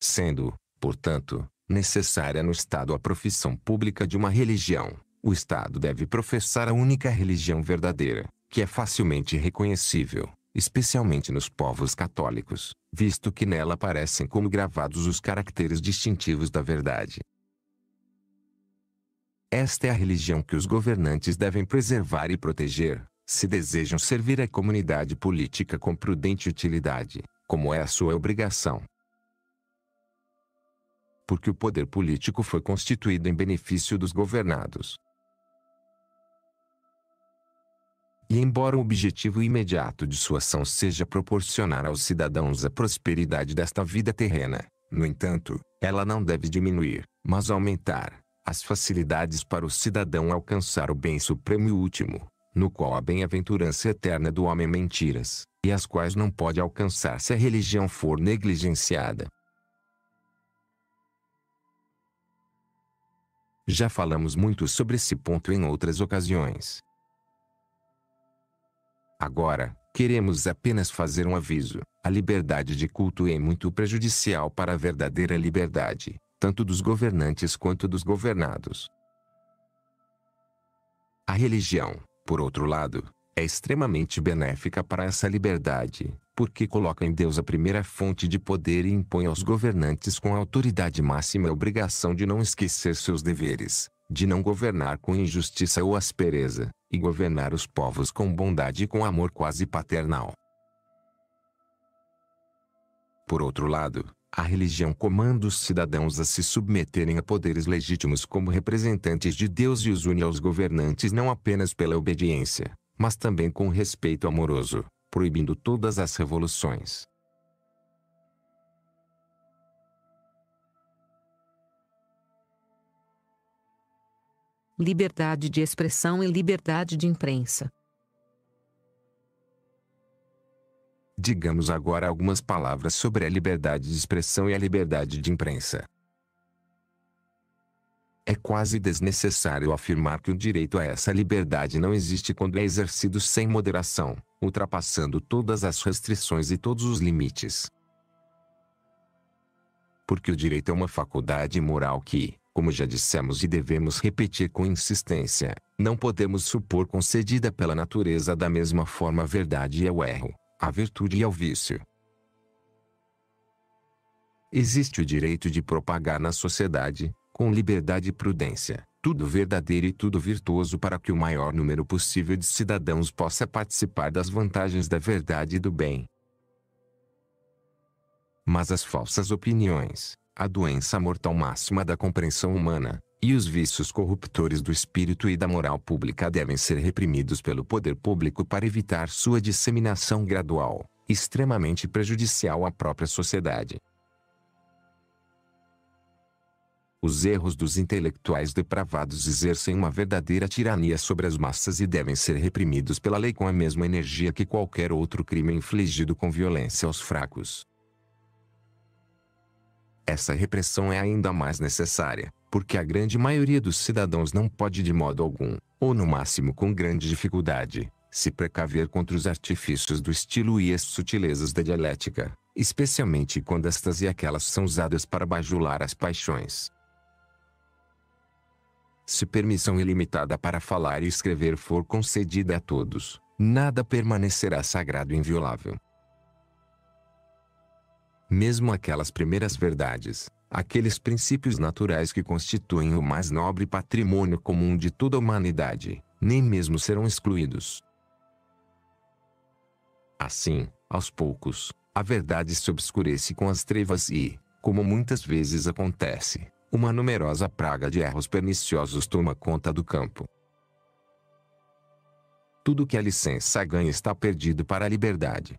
Sendo, portanto, necessária no Estado a profissão pública de uma religião, o Estado deve professar a única religião verdadeira, que é facilmente reconhecível, especialmente nos povos católicos, visto que nela aparecem como gravados os caracteres distintivos da verdade. Esta é a religião que os governantes devem preservar e proteger, se desejam servir a comunidade política com prudente utilidade, como é a sua obrigação. Porque o poder político foi constituído em benefício dos governados. E embora o objetivo imediato de sua ação seja proporcionar aos cidadãos a prosperidade desta vida terrena, no entanto, ela não deve diminuir, mas aumentar as facilidades para o cidadão alcançar o bem supremo e último, no qual a bem-aventurança eterna do homem mentiras, e as quais não pode alcançar se a religião for negligenciada. Já falamos muito sobre esse ponto em outras ocasiões. Agora, queremos apenas fazer um aviso: a liberdade de culto é muito prejudicial para a verdadeira liberdade, tanto dos governantes quanto dos governados. A religião, por outro lado, é extremamente benéfica para essa liberdade, porque coloca em Deus a primeira fonte de poder e impõe aos governantes com a autoridade máxima a obrigação de não esquecer seus deveres, de não governar com injustiça ou aspereza, e governar os povos com bondade e com amor quase paternal. Por outro lado, a religião comanda os cidadãos a se submeterem a poderes legítimos como representantes de Deus e os une aos governantes não apenas pela obediência, mas também com respeito amoroso, proibindo todas as revoluções. Liberdade de expressão e liberdade de imprensa. Digamos agora algumas palavras sobre a liberdade de expressão e a liberdade de imprensa. É quase desnecessário afirmar que o direito a essa liberdade não existe quando é exercido sem moderação, ultrapassando todas as restrições e todos os limites. Porque o direito é uma faculdade moral que, como já dissemos e devemos repetir com insistência, não podemos supor concedida pela natureza da mesma forma a verdade e o erro, a virtude e ao vício. Existe o direito de propagar na sociedade, com liberdade e prudência, tudo verdadeiro e tudo virtuoso para que o maior número possível de cidadãos possa participar das vantagens da verdade e do bem. Mas as falsas opiniões, a doença mortal máxima da compreensão humana, e os vícios corruptores do espírito e da moral pública devem ser reprimidos pelo poder público para evitar sua disseminação gradual, extremamente prejudicial à própria sociedade. Os erros dos intelectuais depravados exercem uma verdadeira tirania sobre as massas e devem ser reprimidos pela lei com a mesma energia que qualquer outro crime infligido com violência aos fracos. Essa repressão é ainda mais necessária, porque a grande maioria dos cidadãos não pode de modo algum, ou no máximo com grande dificuldade, se precaver contra os artifícios do estilo e as sutilezas da dialética, especialmente quando estas e aquelas são usadas para bajular as paixões. Se permissão ilimitada para falar e escrever for concedida a todos, nada permanecerá sagrado e inviolável. Mesmo aquelas primeiras verdades, aqueles princípios naturais que constituem o mais nobre patrimônio comum de toda a humanidade, nem mesmo serão excluídos. Assim, aos poucos, a verdade se obscurece com as trevas e, como muitas vezes acontece, uma numerosa praga de erros perniciosos toma conta do campo. Tudo que a licença ganha está perdido para a liberdade.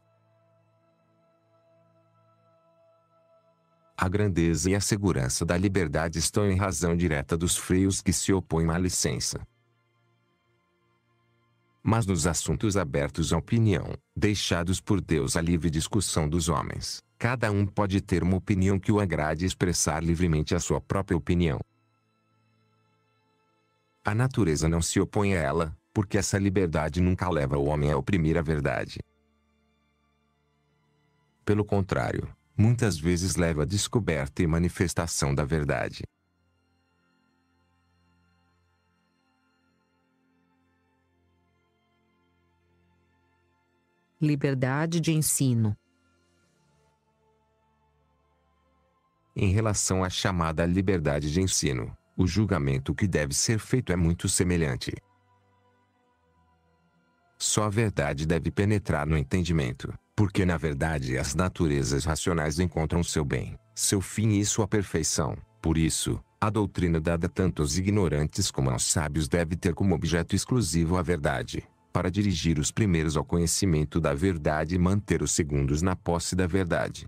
A grandeza e a segurança da liberdade estão em razão direta dos freios que se opõem à licença. Mas nos assuntos abertos à opinião, deixados por Deus à livre discussão dos homens, cada um pode ter uma opinião que o agrade e expressar livremente a sua própria opinião. A natureza não se opõe a ela, porque essa liberdade nunca leva o homem a oprimir a verdade. Pelo contrário, muitas vezes leva à descoberta e manifestação da verdade. Liberdade de ensino. Em relação à chamada liberdade de ensino, o julgamento que deve ser feito é muito semelhante. Só a verdade deve penetrar no entendimento, porque na verdade as naturezas racionais encontram seu bem, seu fim e sua perfeição. Por isso, a doutrina dada tanto aos ignorantes como aos sábios deve ter como objeto exclusivo a verdade, para dirigir os primeiros ao conhecimento da verdade e manter os segundos na posse da verdade.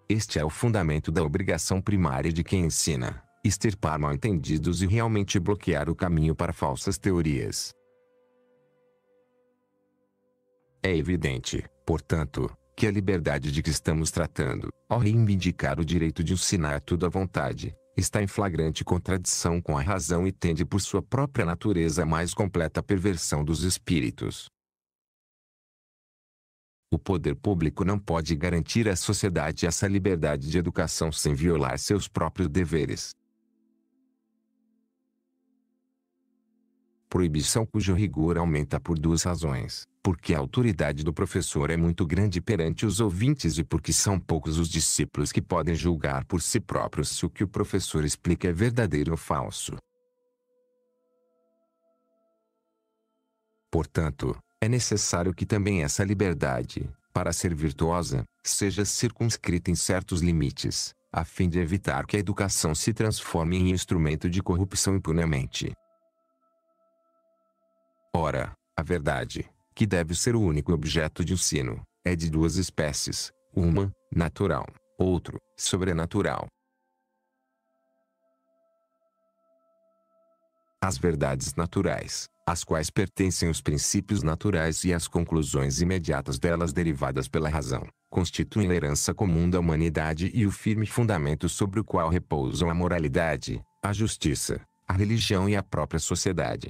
Este é o fundamento da obrigação primária de quem ensina, extirpar mal-entendidos e realmente bloquear o caminho para falsas teorias. É evidente, portanto, que a liberdade de que estamos tratando, ao reivindicar o direito de ensinar tudo à vontade, está em flagrante contradição com a razão e tende por sua própria natureza a mais completa perversão dos espíritos. O poder público não pode garantir à sociedade essa liberdade de educação sem violar seus próprios deveres. Proibição cujo rigor aumenta por duas razões: porque a autoridade do professor é muito grande perante os ouvintes e porque são poucos os discípulos que podem julgar por si próprios se o que o professor explica é verdadeiro ou falso. Portanto, é necessário que também essa liberdade, para ser virtuosa, seja circunscrita em certos limites, a fim de evitar que a educação se transforme em instrumento de corrupção impunemente. Ora, a verdade, que deve ser o único objeto de ensino, é de duas espécies: uma, natural; outro, sobrenatural. As verdades naturais, às quais pertencem os princípios naturais e as conclusões imediatas delas derivadas pela razão, constituem a herança comum da humanidade e o firme fundamento sobre o qual repousam a moralidade, a justiça, a religião e a própria sociedade.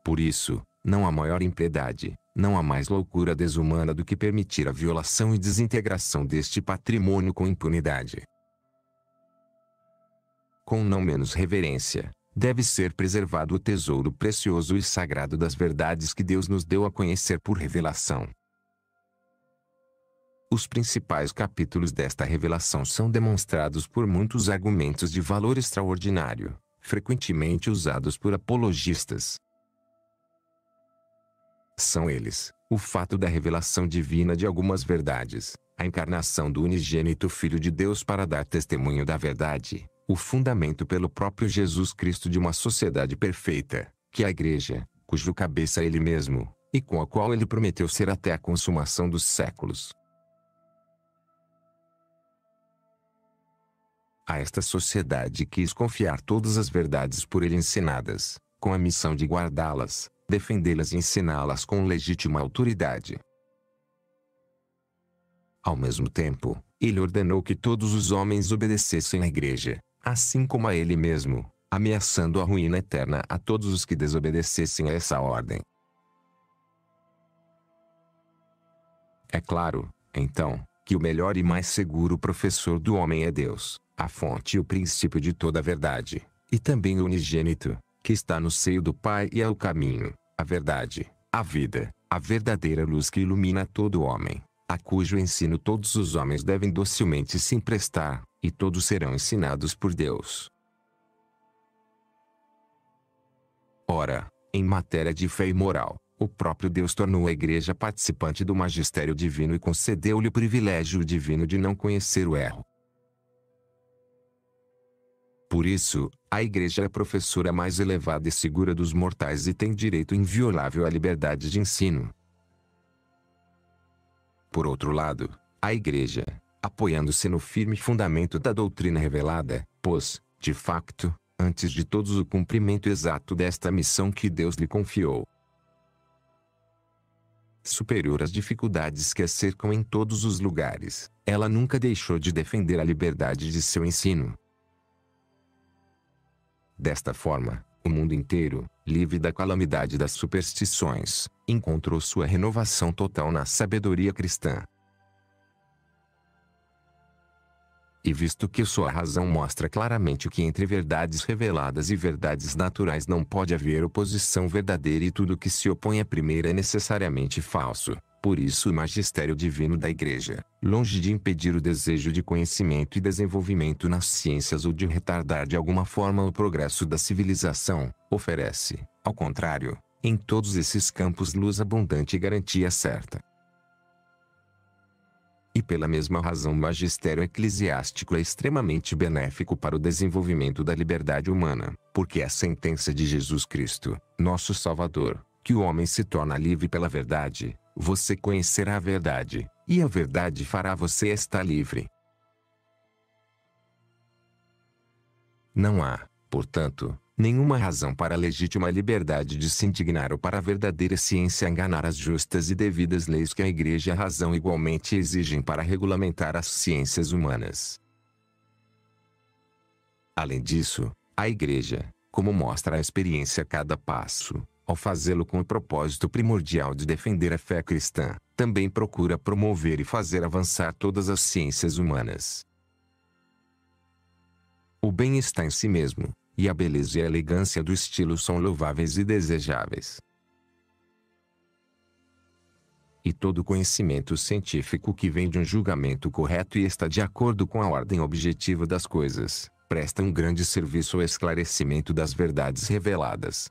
Por isso, não há maior impiedade, não há mais loucura desumana do que permitir a violação e desintegração deste patrimônio com impunidade. Com não menos reverência, deve ser preservado o tesouro precioso e sagrado das verdades que Deus nos deu a conhecer por revelação. Os principais capítulos desta revelação são demonstrados por muitos argumentos de valor extraordinário, frequentemente usados por apologistas. São eles: o fato da revelação divina de algumas verdades, a encarnação do unigênito Filho de Deus para dar testemunho da verdade, o fundamento pelo próprio Jesus Cristo de uma sociedade perfeita, que é a Igreja, cujo cabeça é Ele mesmo, e com a qual Ele prometeu ser até a consumação dos séculos. A esta sociedade quis confiar todas as verdades por Ele ensinadas, com a missão de guardá-las, defendê-las e ensiná-las com legítima autoridade. Ao mesmo tempo, Ele ordenou que todos os homens obedecessem à Igreja, assim como a Ele mesmo, ameaçando a ruína eterna a todos os que desobedecessem a essa ordem. É claro, então, que o melhor e mais seguro professor do homem é Deus, a fonte e o princípio de toda a verdade, e também o unigênito, que está no seio do Pai e é o caminho, a verdade, a vida, a verdadeira luz que ilumina todo homem, a cujo ensino todos os homens devem docilmente se emprestar, e todos serão ensinados por Deus. Ora, em matéria de fé e moral, o próprio Deus tornou a Igreja participante do magistério divino e concedeu-lhe o privilégio divino de não conhecer o erro. Por isso, a Igreja é a professora mais elevada e segura dos mortais e tem direito inviolável à liberdade de ensino. Por outro lado, a Igreja, apoiando-se no firme fundamento da doutrina revelada, pôs, de facto, antes de todos o cumprimento exato desta missão que Deus lhe confiou. Superior às dificuldades que a cercam em todos os lugares, ela nunca deixou de defender a liberdade de seu ensino. Desta forma, o mundo inteiro, livre da calamidade das superstições, encontrou sua renovação total na sabedoria cristã. E visto que sua razão mostra claramente que entre verdades reveladas e verdades naturais não pode haver oposição verdadeira e tudo que se opõe à primeira é necessariamente falso, por isso o magistério divino da Igreja, longe de impedir o desejo de conhecimento e desenvolvimento nas ciências ou de retardar de alguma forma o progresso da civilização, oferece, ao contrário, em todos esses campos luz abundante e garantia certa. E pela mesma razão o magistério eclesiástico é extremamente benéfico para o desenvolvimento da liberdade humana, porque é a sentença de Jesus Cristo, nosso Salvador, que o homem se torna livre pela verdade. Você conhecerá a verdade, e a verdade fará você estar livre. Não há, portanto, nenhuma razão para a legítima liberdade de se indignar ou para a verdadeira ciência enganar as justas e devidas leis que a Igreja e a razão igualmente exigem para regulamentar as ciências humanas. Além disso, a Igreja, como mostra a experiência a cada passo, ao fazê-lo com o propósito primordial de defender a fé cristã, também procura promover e fazer avançar todas as ciências humanas. O bem-estar em si mesmo, e a beleza e a elegância do estilo são louváveis e desejáveis. E todo conhecimento científico que vem de um julgamento correto e está de acordo com a ordem objetiva das coisas, presta um grande serviço ao esclarecimento das verdades reveladas.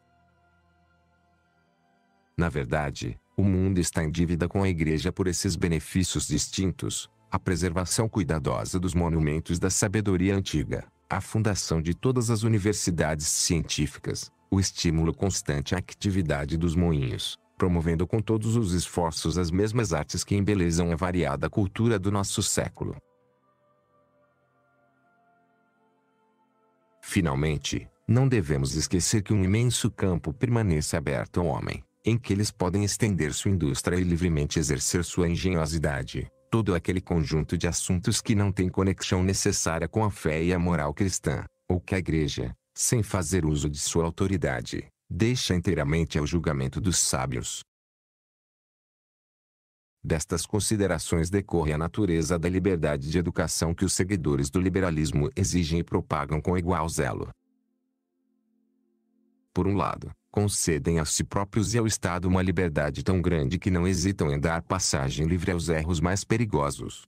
Na verdade, o mundo está em dívida com a Igreja por esses benefícios distintos: a preservação cuidadosa dos monumentos da sabedoria antiga, a fundação de todas as universidades científicas, o estímulo constante à atividade dos moinhos, promovendo com todos os esforços as mesmas artes que embelezam a variada cultura do nosso século. Finalmente, não devemos esquecer que um imenso campo permanece aberto ao homem, em que eles podem estender sua indústria e livremente exercer sua engenhosidade, todo aquele conjunto de assuntos que não tem conexão necessária com a fé e a moral cristã, ou que a Igreja, sem fazer uso de sua autoridade, deixa inteiramente ao julgamento dos sábios. Destas considerações decorre a natureza da liberdade de educação que os seguidores do liberalismo exigem e propagam com igual zelo. Por um lado, concedem a si próprios e ao Estado uma liberdade tão grande que não hesitam em dar passagem livre aos erros mais perigosos.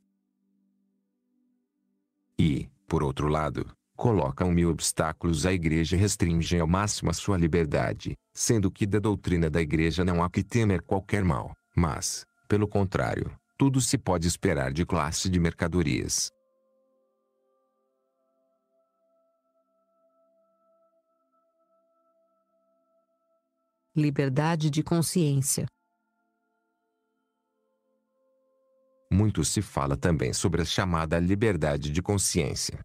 E, por outro lado, colocam mil obstáculos à Igreja e restringem ao máximo a sua liberdade, sendo que da doutrina da Igreja não há que temer qualquer mal, mas, pelo contrário, tudo se pode esperar de classe de mercadorias. Liberdade de consciência. Muito se fala também sobre a chamada liberdade de consciência.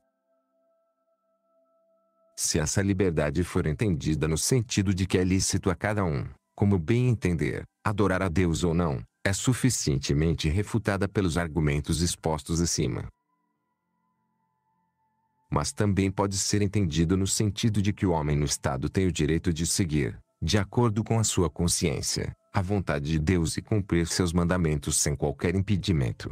Se essa liberdade for entendida no sentido de que é lícito a cada um, como bem entender, adorar a Deus ou não, é suficientemente refutada pelos argumentos expostos acima. Mas também pode ser entendido no sentido de que o homem no Estado tem o direito de seguir, de acordo com a sua consciência, a vontade de Deus e cumprir seus mandamentos sem qualquer impedimento.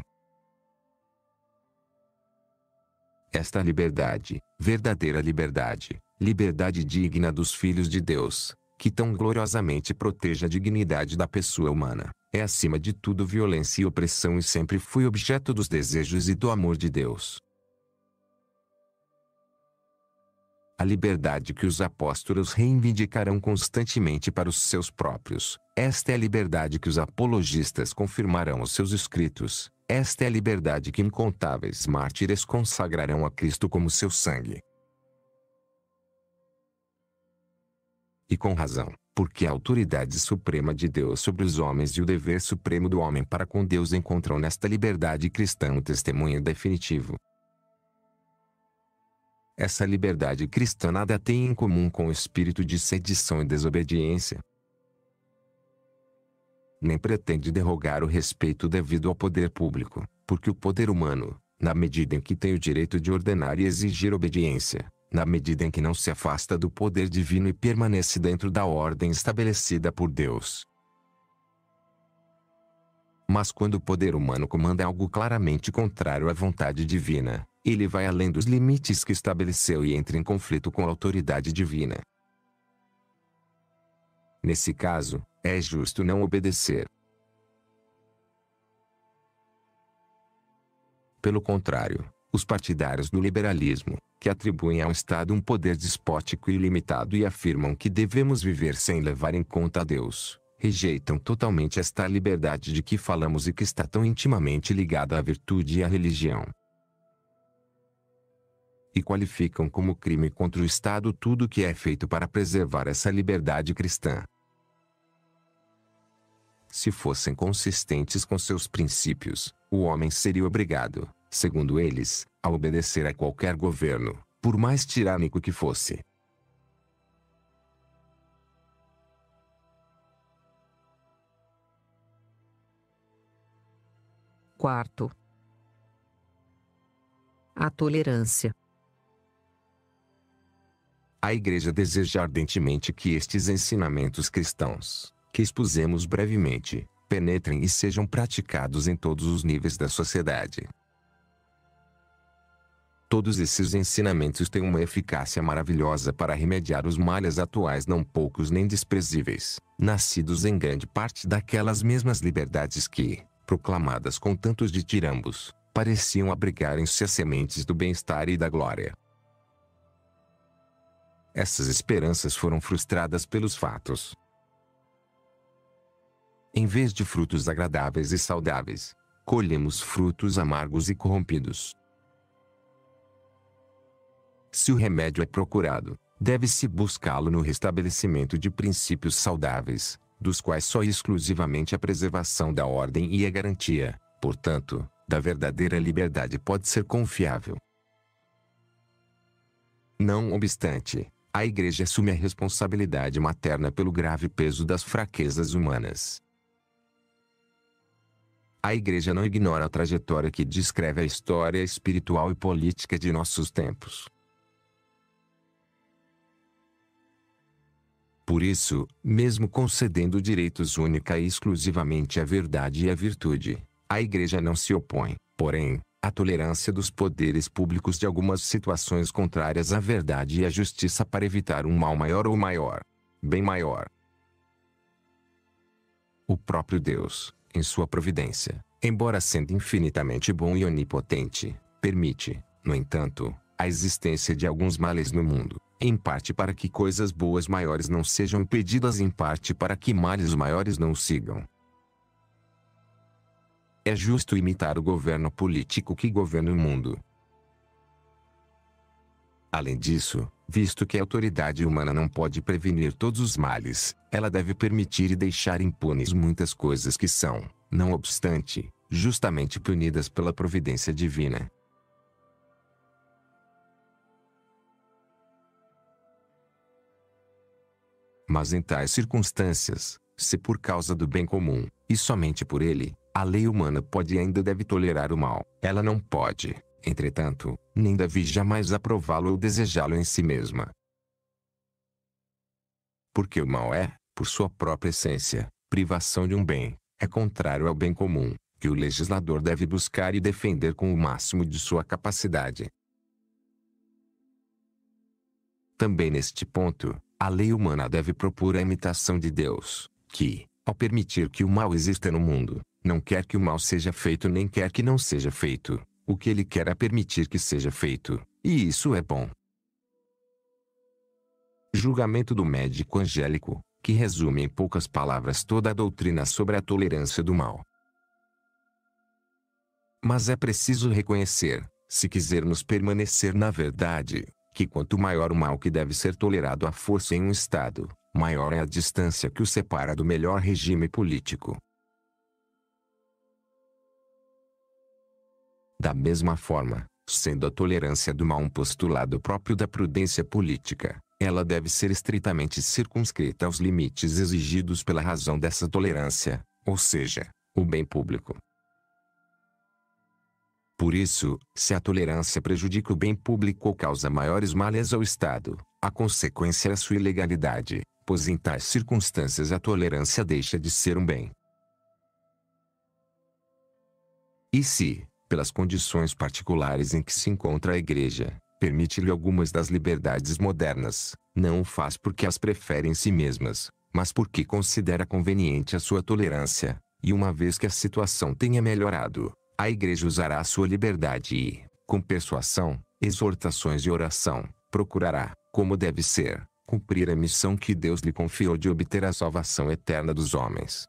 Esta liberdade, verdadeira liberdade, liberdade digna dos filhos de Deus, que tão gloriosamente protege a dignidade da pessoa humana, é acima de tudo violência e opressão e sempre foi objeto dos desejos e do amor de Deus. A liberdade que os apóstolos reivindicarão constantemente para os seus próprios, esta é a liberdade que os apologistas confirmarão aos seus escritos, esta é a liberdade que incontáveis mártires consagrarão a Cristo como seu sangue. E com razão, porque a autoridade suprema de Deus sobre os homens e o dever supremo do homem para com Deus encontram nesta liberdade cristã um testemunho definitivo. Essa liberdade cristã nada tem em comum com o espírito de sedição e desobediência. Nem pretende derrogar o respeito devido ao poder público, porque o poder humano, na medida em que tem o direito de ordenar e exigir obediência, na medida em que não se afasta do poder divino e permanece dentro da ordem estabelecida por Deus. Mas quando o poder humano comanda algo claramente contrário à vontade divina, ele vai além dos limites que estabeleceu e entra em conflito com a autoridade divina. Nesse caso, é justo não obedecer. Pelo contrário, os partidários do liberalismo, que atribuem ao Estado um poder despótico e ilimitado e afirmam que devemos viver sem levar em conta a Deus, rejeitam totalmente esta liberdade de que falamos e que está tão intimamente ligada à virtude e à religião. E qualificam como crime contra o Estado tudo o que é feito para preservar essa liberdade cristã. Se fossem consistentes com seus princípios, o homem seria obrigado, segundo eles, a obedecer a qualquer governo, por mais tirânico que fosse. Quarto, a tolerância. A Igreja deseja ardentemente que estes ensinamentos cristãos, que expusemos brevemente, penetrem e sejam praticados em todos os níveis da sociedade. Todos esses ensinamentos têm uma eficácia maravilhosa para remediar os males atuais não poucos nem desprezíveis, nascidos em grande parte daquelas mesmas liberdades que, proclamadas com tantos ditirambos, pareciam abrigar em si as sementes do bem-estar e da glória. Essas esperanças foram frustradas pelos fatos. Em vez de frutos agradáveis e saudáveis, colhemos frutos amargos e corrompidos. Se o remédio é procurado, deve-se buscá-lo no restabelecimento de princípios saudáveis, dos quais só exclusivamente a preservação da ordem e a garantia, portanto, da verdadeira liberdade pode ser confiável. Não obstante, a Igreja assume a responsabilidade materna pelo grave peso das fraquezas humanas. A Igreja não ignora a trajetória que descreve a história espiritual e política de nossos tempos. Por isso, mesmo concedendo direitos única e exclusivamente à verdade e à virtude, a Igreja não se opõe, porém, à tolerância dos poderes públicos de algumas situações contrárias à verdade e à justiça para evitar um mal maior ou maior, bem maior. O próprio Deus, em sua providência, embora sendo infinitamente bom e onipotente, permite, no entanto, a existência de alguns males no mundo, em parte para que coisas boas maiores não sejam impedidas e em parte para que males maiores não sigam. É justo imitar o governo político que governa o mundo. Além disso, visto que a autoridade humana não pode prevenir todos os males, ela deve permitir e deixar impunes muitas coisas que são, não obstante, justamente punidas pela providência divina. Mas em tais circunstâncias, se por causa do bem comum, e somente por ele, a lei humana pode e ainda deve tolerar o mal, ela não pode, entretanto, nem deve jamais aprová-lo ou desejá-lo em si mesma. Porque o mal é, por sua própria essência, privação de um bem, é contrário ao bem comum, que o legislador deve buscar e defender com o máximo de sua capacidade. Também neste ponto, a lei humana deve propor a imitação de Deus, que, ao permitir que o mal exista no mundo, não quer que o mal seja feito nem quer que não seja feito. O que ele quer é permitir que seja feito, e isso é bom. Julgamento do médico angélico, que resume em poucas palavras toda a doutrina sobre a tolerância do mal. Mas é preciso reconhecer, se quisermos permanecer na verdade, que quanto maior o mal que deve ser tolerado à força em um Estado, maior é a distância que o separa do melhor regime político. Da mesma forma, sendo a tolerância do mal um postulado próprio da prudência política, ela deve ser estritamente circunscrita aos limites exigidos pela razão dessa tolerância, ou seja, o bem público. Por isso, se a tolerância prejudica o bem público ou causa maiores males ao Estado, a consequência é a sua ilegalidade, pois em tais circunstâncias a tolerância deixa de ser um bem. E se, pelas condições particulares em que se encontra a Igreja, permite-lhe algumas das liberdades modernas, não o faz porque as prefere em si mesmas, mas porque considera conveniente a sua tolerância, e uma vez que a situação tenha melhorado, a Igreja usará a sua liberdade e, com persuasão, exortações e oração, procurará, como deve ser, cumprir a missão que Deus lhe confiou de obter a salvação eterna dos homens.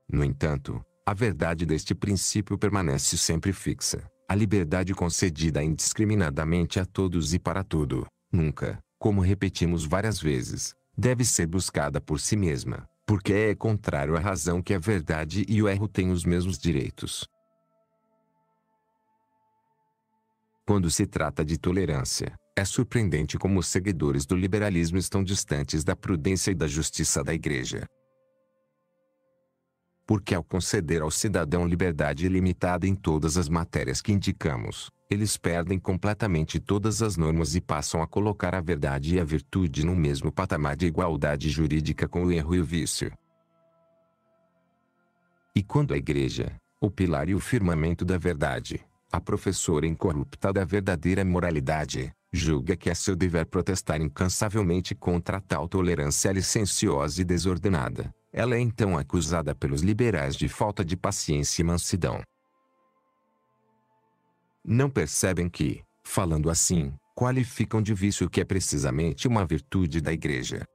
No entanto, a verdade deste princípio permanece sempre fixa. A liberdade concedida indiscriminadamente a todos e para tudo, nunca, como repetimos várias vezes, deve ser buscada por si mesma, porque é contrário à razão que a verdade e o erro têm os mesmos direitos. Quando se trata de tolerância, é surpreendente como os seguidores do liberalismo estão distantes da prudência e da justiça da Igreja. Porque ao conceder ao cidadão liberdade ilimitada em todas as matérias que indicamos, eles perdem completamente todas as normas e passam a colocar a verdade e a virtude no mesmo patamar de igualdade jurídica com o erro e o vício. E quando a Igreja, o pilar e o firmamento da verdade, a professora incorrupta da verdadeira moralidade, julga que é seu dever protestar incansavelmente contra tal tolerância licenciosa e desordenada, ela é então acusada pelos liberais de falta de paciência e mansidão. Não percebem que, falando assim, qualificam de vício o que é precisamente uma virtude da Igreja.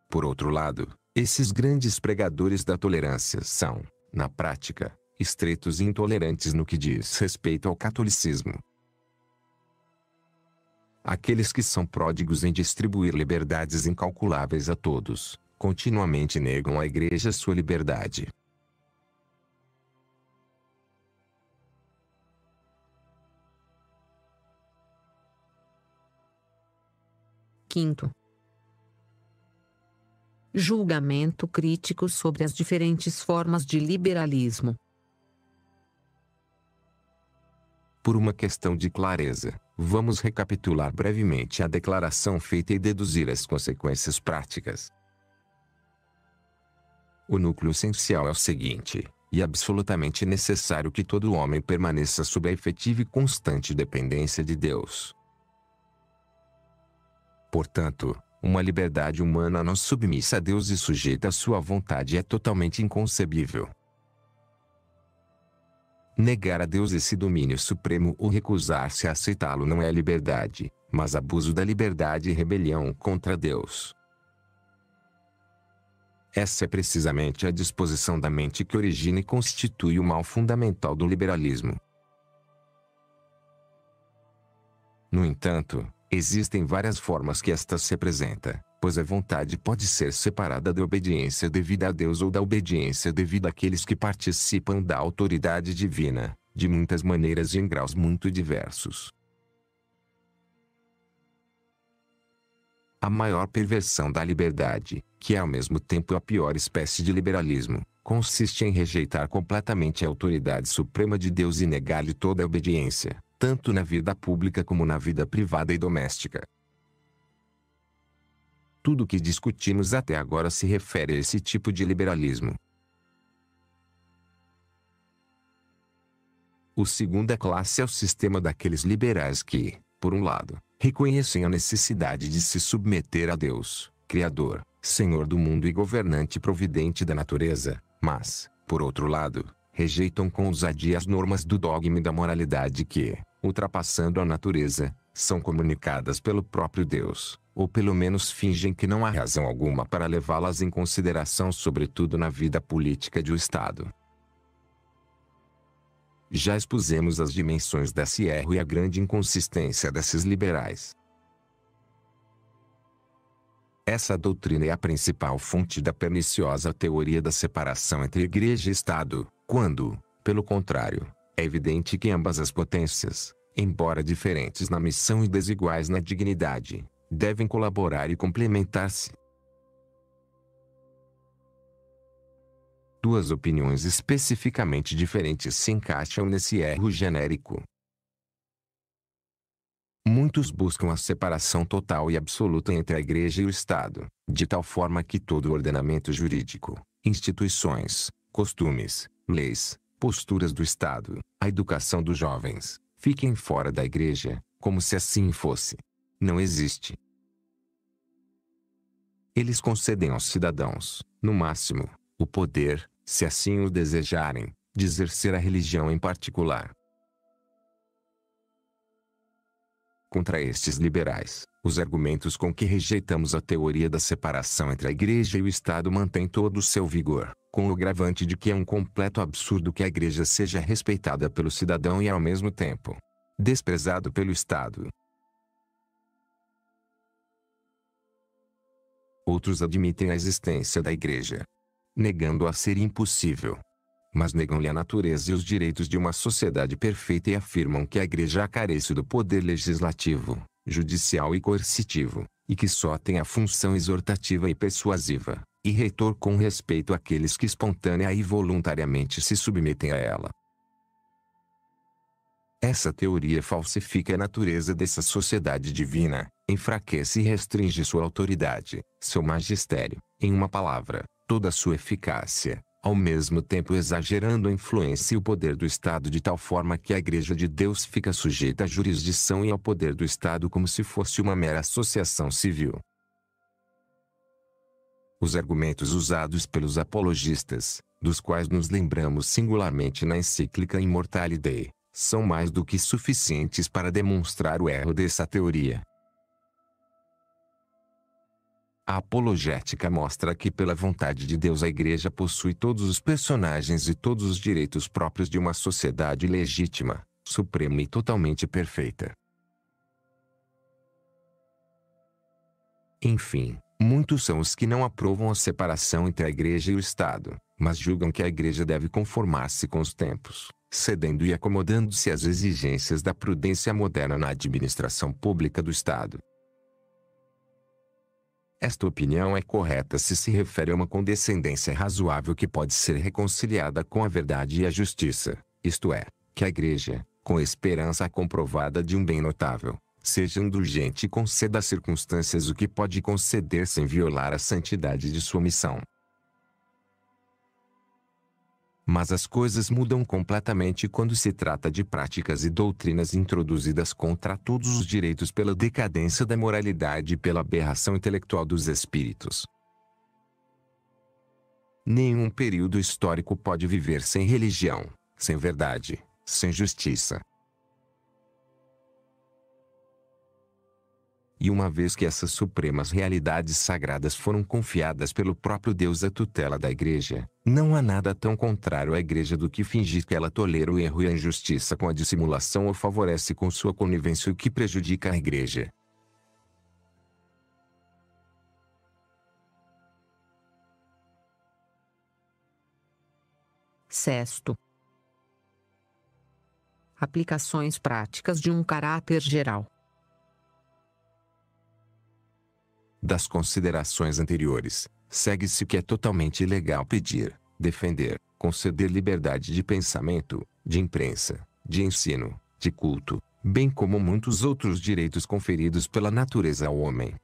Por outro lado, esses grandes pregadores da tolerância são, na prática, estreitos e intolerantes no que diz respeito ao catolicismo. Aqueles que são pródigos em distribuir liberdades incalculáveis a todos, continuamente negam à Igreja sua liberdade. Quinto. Julgamento crítico sobre as diferentes formas de liberalismo. Por uma questão de clareza, vamos recapitular brevemente a declaração feita e deduzir as consequências práticas. O núcleo essencial é o seguinte: e absolutamente necessário que todo homem permaneça sob a efetiva e constante dependência de Deus. Portanto, uma liberdade humana não submissa a Deus e sujeita à sua vontade é totalmente inconcebível. Negar a Deus esse domínio supremo ou recusar-se a aceitá-lo não é liberdade, mas abuso da liberdade e rebelião contra Deus. Essa é precisamente a disposição da mente que origina e constitui o mal fundamental do liberalismo. No entanto, existem várias formas que esta se apresenta, pois a vontade pode ser separada da obediência devida a Deus ou da obediência devida àqueles que participam da autoridade divina, de muitas maneiras e em graus muito diversos. A maior perversão da liberdade, que é ao mesmo tempo a pior espécie de liberalismo, consiste em rejeitar completamente a autoridade suprema de Deus e negar-lhe toda a obediência, tanto na vida pública como na vida privada e doméstica. Tudo o que discutimos até agora se refere a esse tipo de liberalismo. O segunda classe é o sistema daqueles liberais que, por um lado, reconhecem a necessidade de se submeter a Deus, Criador, Senhor do mundo e governante providente da natureza, mas, por outro lado, rejeitam com ousadia as normas do dogma e da moralidade que, ultrapassando a natureza, são comunicadas pelo próprio Deus, ou pelo menos fingem que não há razão alguma para levá-las em consideração, sobretudo na vida política de um Estado. Já expusemos as dimensões desse erro e a grande inconsistência desses liberais. Essa doutrina é a principal fonte da perniciosa teoria da separação entre Igreja e Estado, quando, pelo contrário, é evidente que ambas as potências, embora diferentes na missão e desiguais na dignidade, devem colaborar e complementar-se. Duas opiniões especificamente diferentes se encaixam nesse erro genérico. Muitos buscam a separação total e absoluta entre a Igreja e o Estado, de tal forma que todo o ordenamento jurídico, instituições, costumes, leis, posturas do Estado, a educação dos jovens, fiquem fora da Igreja, como se assim fosse. Não existe. Eles concedem aos cidadãos, no máximo, o poder, se assim o desejarem, de exercer a religião em particular. Contra estes liberais, os argumentos com que rejeitamos a teoria da separação entre a Igreja e o Estado mantêm todo o seu vigor, com o agravante de que é um completo absurdo que a Igreja seja respeitada pelo cidadão e ao mesmo tempo desprezado pelo Estado. Outros admitem a existência da Igreja, negando-a ser impossível. mas negam-lhe a natureza e os direitos de uma sociedade perfeita e afirmam que a Igreja carece do poder legislativo, judicial e coercitivo, e que só tem a função exortativa e persuasiva, e reitor com respeito àqueles que espontânea e voluntariamente se submetem a ela. Essa teoria falsifica a natureza dessa sociedade divina, enfraquece e restringe sua autoridade, seu magistério, em uma palavra, toda sua eficácia, ao mesmo tempo exagerando a influência e o poder do Estado de tal forma que a Igreja de Deus fica sujeita à jurisdição e ao poder do Estado como se fosse uma mera associação civil. Os argumentos usados pelos apologistas, dos quais nos lembramos singularmente na encíclica Immortale Dei, são mais do que suficientes para demonstrar o erro dessa teoria. A apologética mostra que pela vontade de Deus a Igreja possui todos os personagens e todos os direitos próprios de uma sociedade legítima, suprema e totalmente perfeita. Enfim, muitos são os que não aprovam a separação entre a Igreja e o Estado, mas julgam que a Igreja deve conformar-se com os tempos, cedendo e acomodando-se às exigências da prudência moderna na administração pública do Estado. Esta opinião é correta se se refere a uma condescendência razoável que pode ser reconciliada com a verdade e a justiça, isto é, que a Igreja, com a esperança comprovada de um bem notável, seja indulgente e conceda às circunstâncias o que pode conceder sem violar a santidade de sua missão. Mas as coisas mudam completamente quando se trata de práticas e doutrinas introduzidas contra todos os direitos pela decadência da moralidade e pela aberração intelectual dos espíritos. Nenhum período histórico pode viver sem religião, sem verdade, sem justiça. E uma vez que essas supremas realidades sagradas foram confiadas pelo próprio Deus à tutela da Igreja, não há nada tão contrário à Igreja do que fingir que ela tolera o erro e a injustiça com a dissimulação ou favorece com sua conivência o que prejudica a Igreja. Sexto. Aplicações práticas de um caráter geral. Das considerações anteriores, segue-se que é totalmente ilegal pedir, defender, conceder liberdade de pensamento, de imprensa, de ensino, de culto, bem como muitos outros direitos conferidos pela natureza ao homem.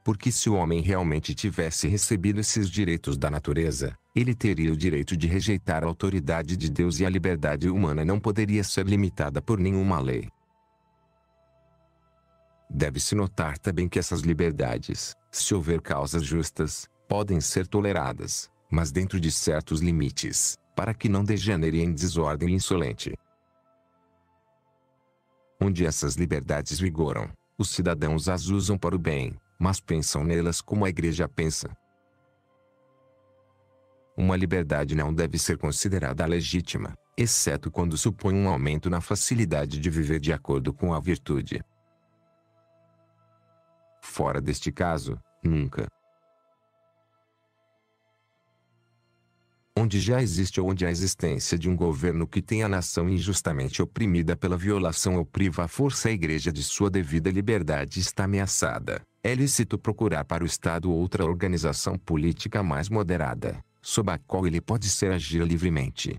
Porque se o homem realmente tivesse recebido esses direitos da natureza, ele teria o direito de rejeitar a autoridade de Deus e a liberdade humana não poderia ser limitada por nenhuma lei. Deve-se notar também que essas liberdades, se houver causas justas, podem ser toleradas, mas dentro de certos limites, para que não degenere em desordem insolente. Onde essas liberdades vigoram, os cidadãos as usam para o bem, mas pensam nelas como a Igreja pensa. Uma liberdade não deve ser considerada legítima, exceto quando supõe um aumento na facilidade de viver de acordo com a virtude. Fora deste caso, nunca. Onde já existe ou onde a existência de um governo que tem a nação injustamente oprimida pela violação ou priva a força a Igreja de sua devida liberdade está ameaçada, é lícito procurar para o Estado outra organização política mais moderada, sob a qual ele pode ser agir livremente.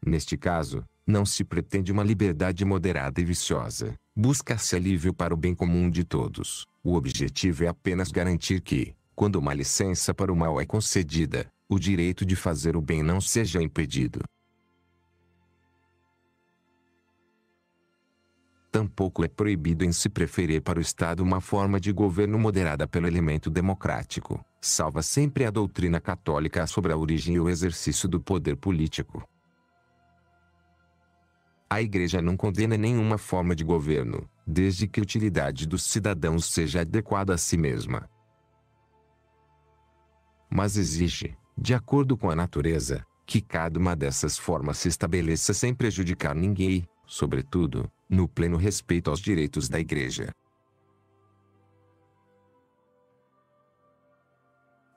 Neste caso, não se pretende uma liberdade moderada e viciosa, busca-se alívio para o bem comum de todos. O objetivo é apenas garantir que, quando uma licença para o mal é concedida, o direito de fazer o bem não seja impedido. Tampouco é proibido em se preferir para o Estado uma forma de governo moderada pelo elemento democrático, salva sempre a doutrina católica sobre a origem e o exercício do poder político. A Igreja não condena nenhuma forma de governo, desde que a utilidade dos cidadãos seja adequada a si mesma. Mas exige, de acordo com a natureza, que cada uma dessas formas se estabeleça sem prejudicar ninguém e, sobretudo, no pleno respeito aos direitos da Igreja.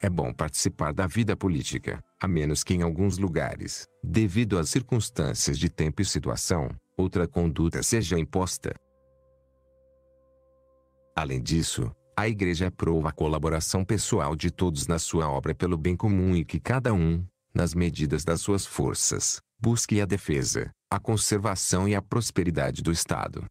é bom participar da vida política, a menos que em alguns lugares, devido às circunstâncias de tempo e situação, outra conduta seja imposta. Além disso, a Igreja aprova a colaboração pessoal de todos na sua obra pelo bem comum e que cada um, nas medidas das suas forças, busque a defesa, a conservação e a prosperidade do Estado.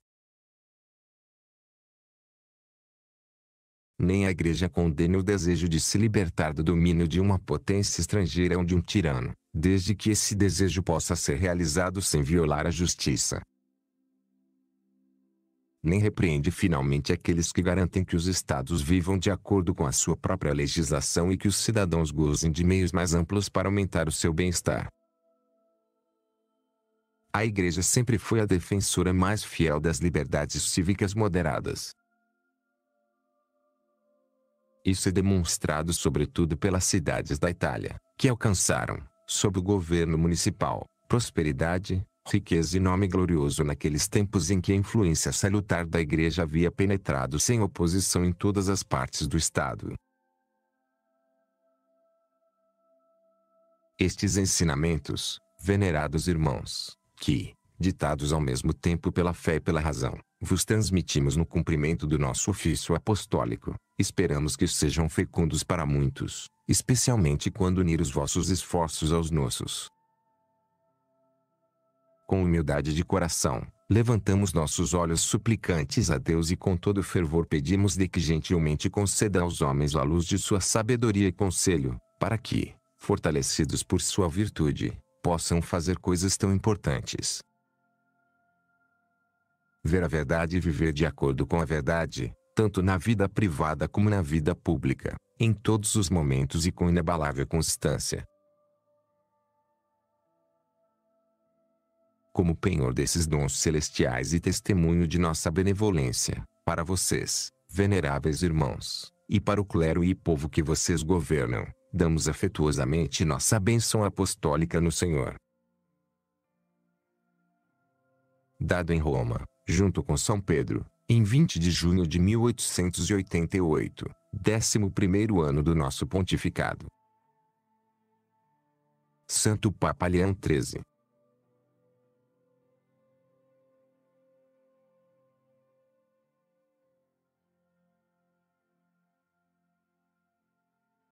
Nem a Igreja condena o desejo de se libertar do domínio de uma potência estrangeira ou de um tirano, desde que esse desejo possa ser realizado sem violar a justiça. Nem repreende finalmente aqueles que garantem que os estados vivam de acordo com a sua própria legislação e que os cidadãos gozem de meios mais amplos para aumentar o seu bem-estar. A Igreja sempre foi a defensora mais fiel das liberdades cívicas moderadas. Isso é demonstrado sobretudo pelas cidades da Itália, que alcançaram, sob o governo municipal, prosperidade, riqueza e nome glorioso naqueles tempos em que a influência salutar da Igreja havia penetrado sem oposição em todas as partes do Estado. Estes ensinamentos, venerados irmãos, que, ditados ao mesmo tempo pela fé e pela razão, vos transmitimos no cumprimento do nosso ofício apostólico, esperamos que sejam fecundos para muitos, especialmente quando unir os vossos esforços aos nossos. Com humildade de coração, levantamos nossos olhos suplicantes a Deus e com todo fervor pedimos-lhe que gentilmente conceda aos homens a luz de sua sabedoria e conselho, para que, fortalecidos por sua virtude, possam fazer coisas tão importantes. Ver a verdade e viver de acordo com a verdade, tanto na vida privada como na vida pública, em todos os momentos e com inabalável constância. Como penhor desses dons celestiais e testemunho de nossa benevolência, para vocês, veneráveis irmãos, e para o clero e povo que vocês governam, damos afetuosamente nossa bênção apostólica no Senhor. Dado em Roma, junto com São Pedro, em 20 de junho de 1888, 11º ano do nosso pontificado. Santo Papa Leão XIII.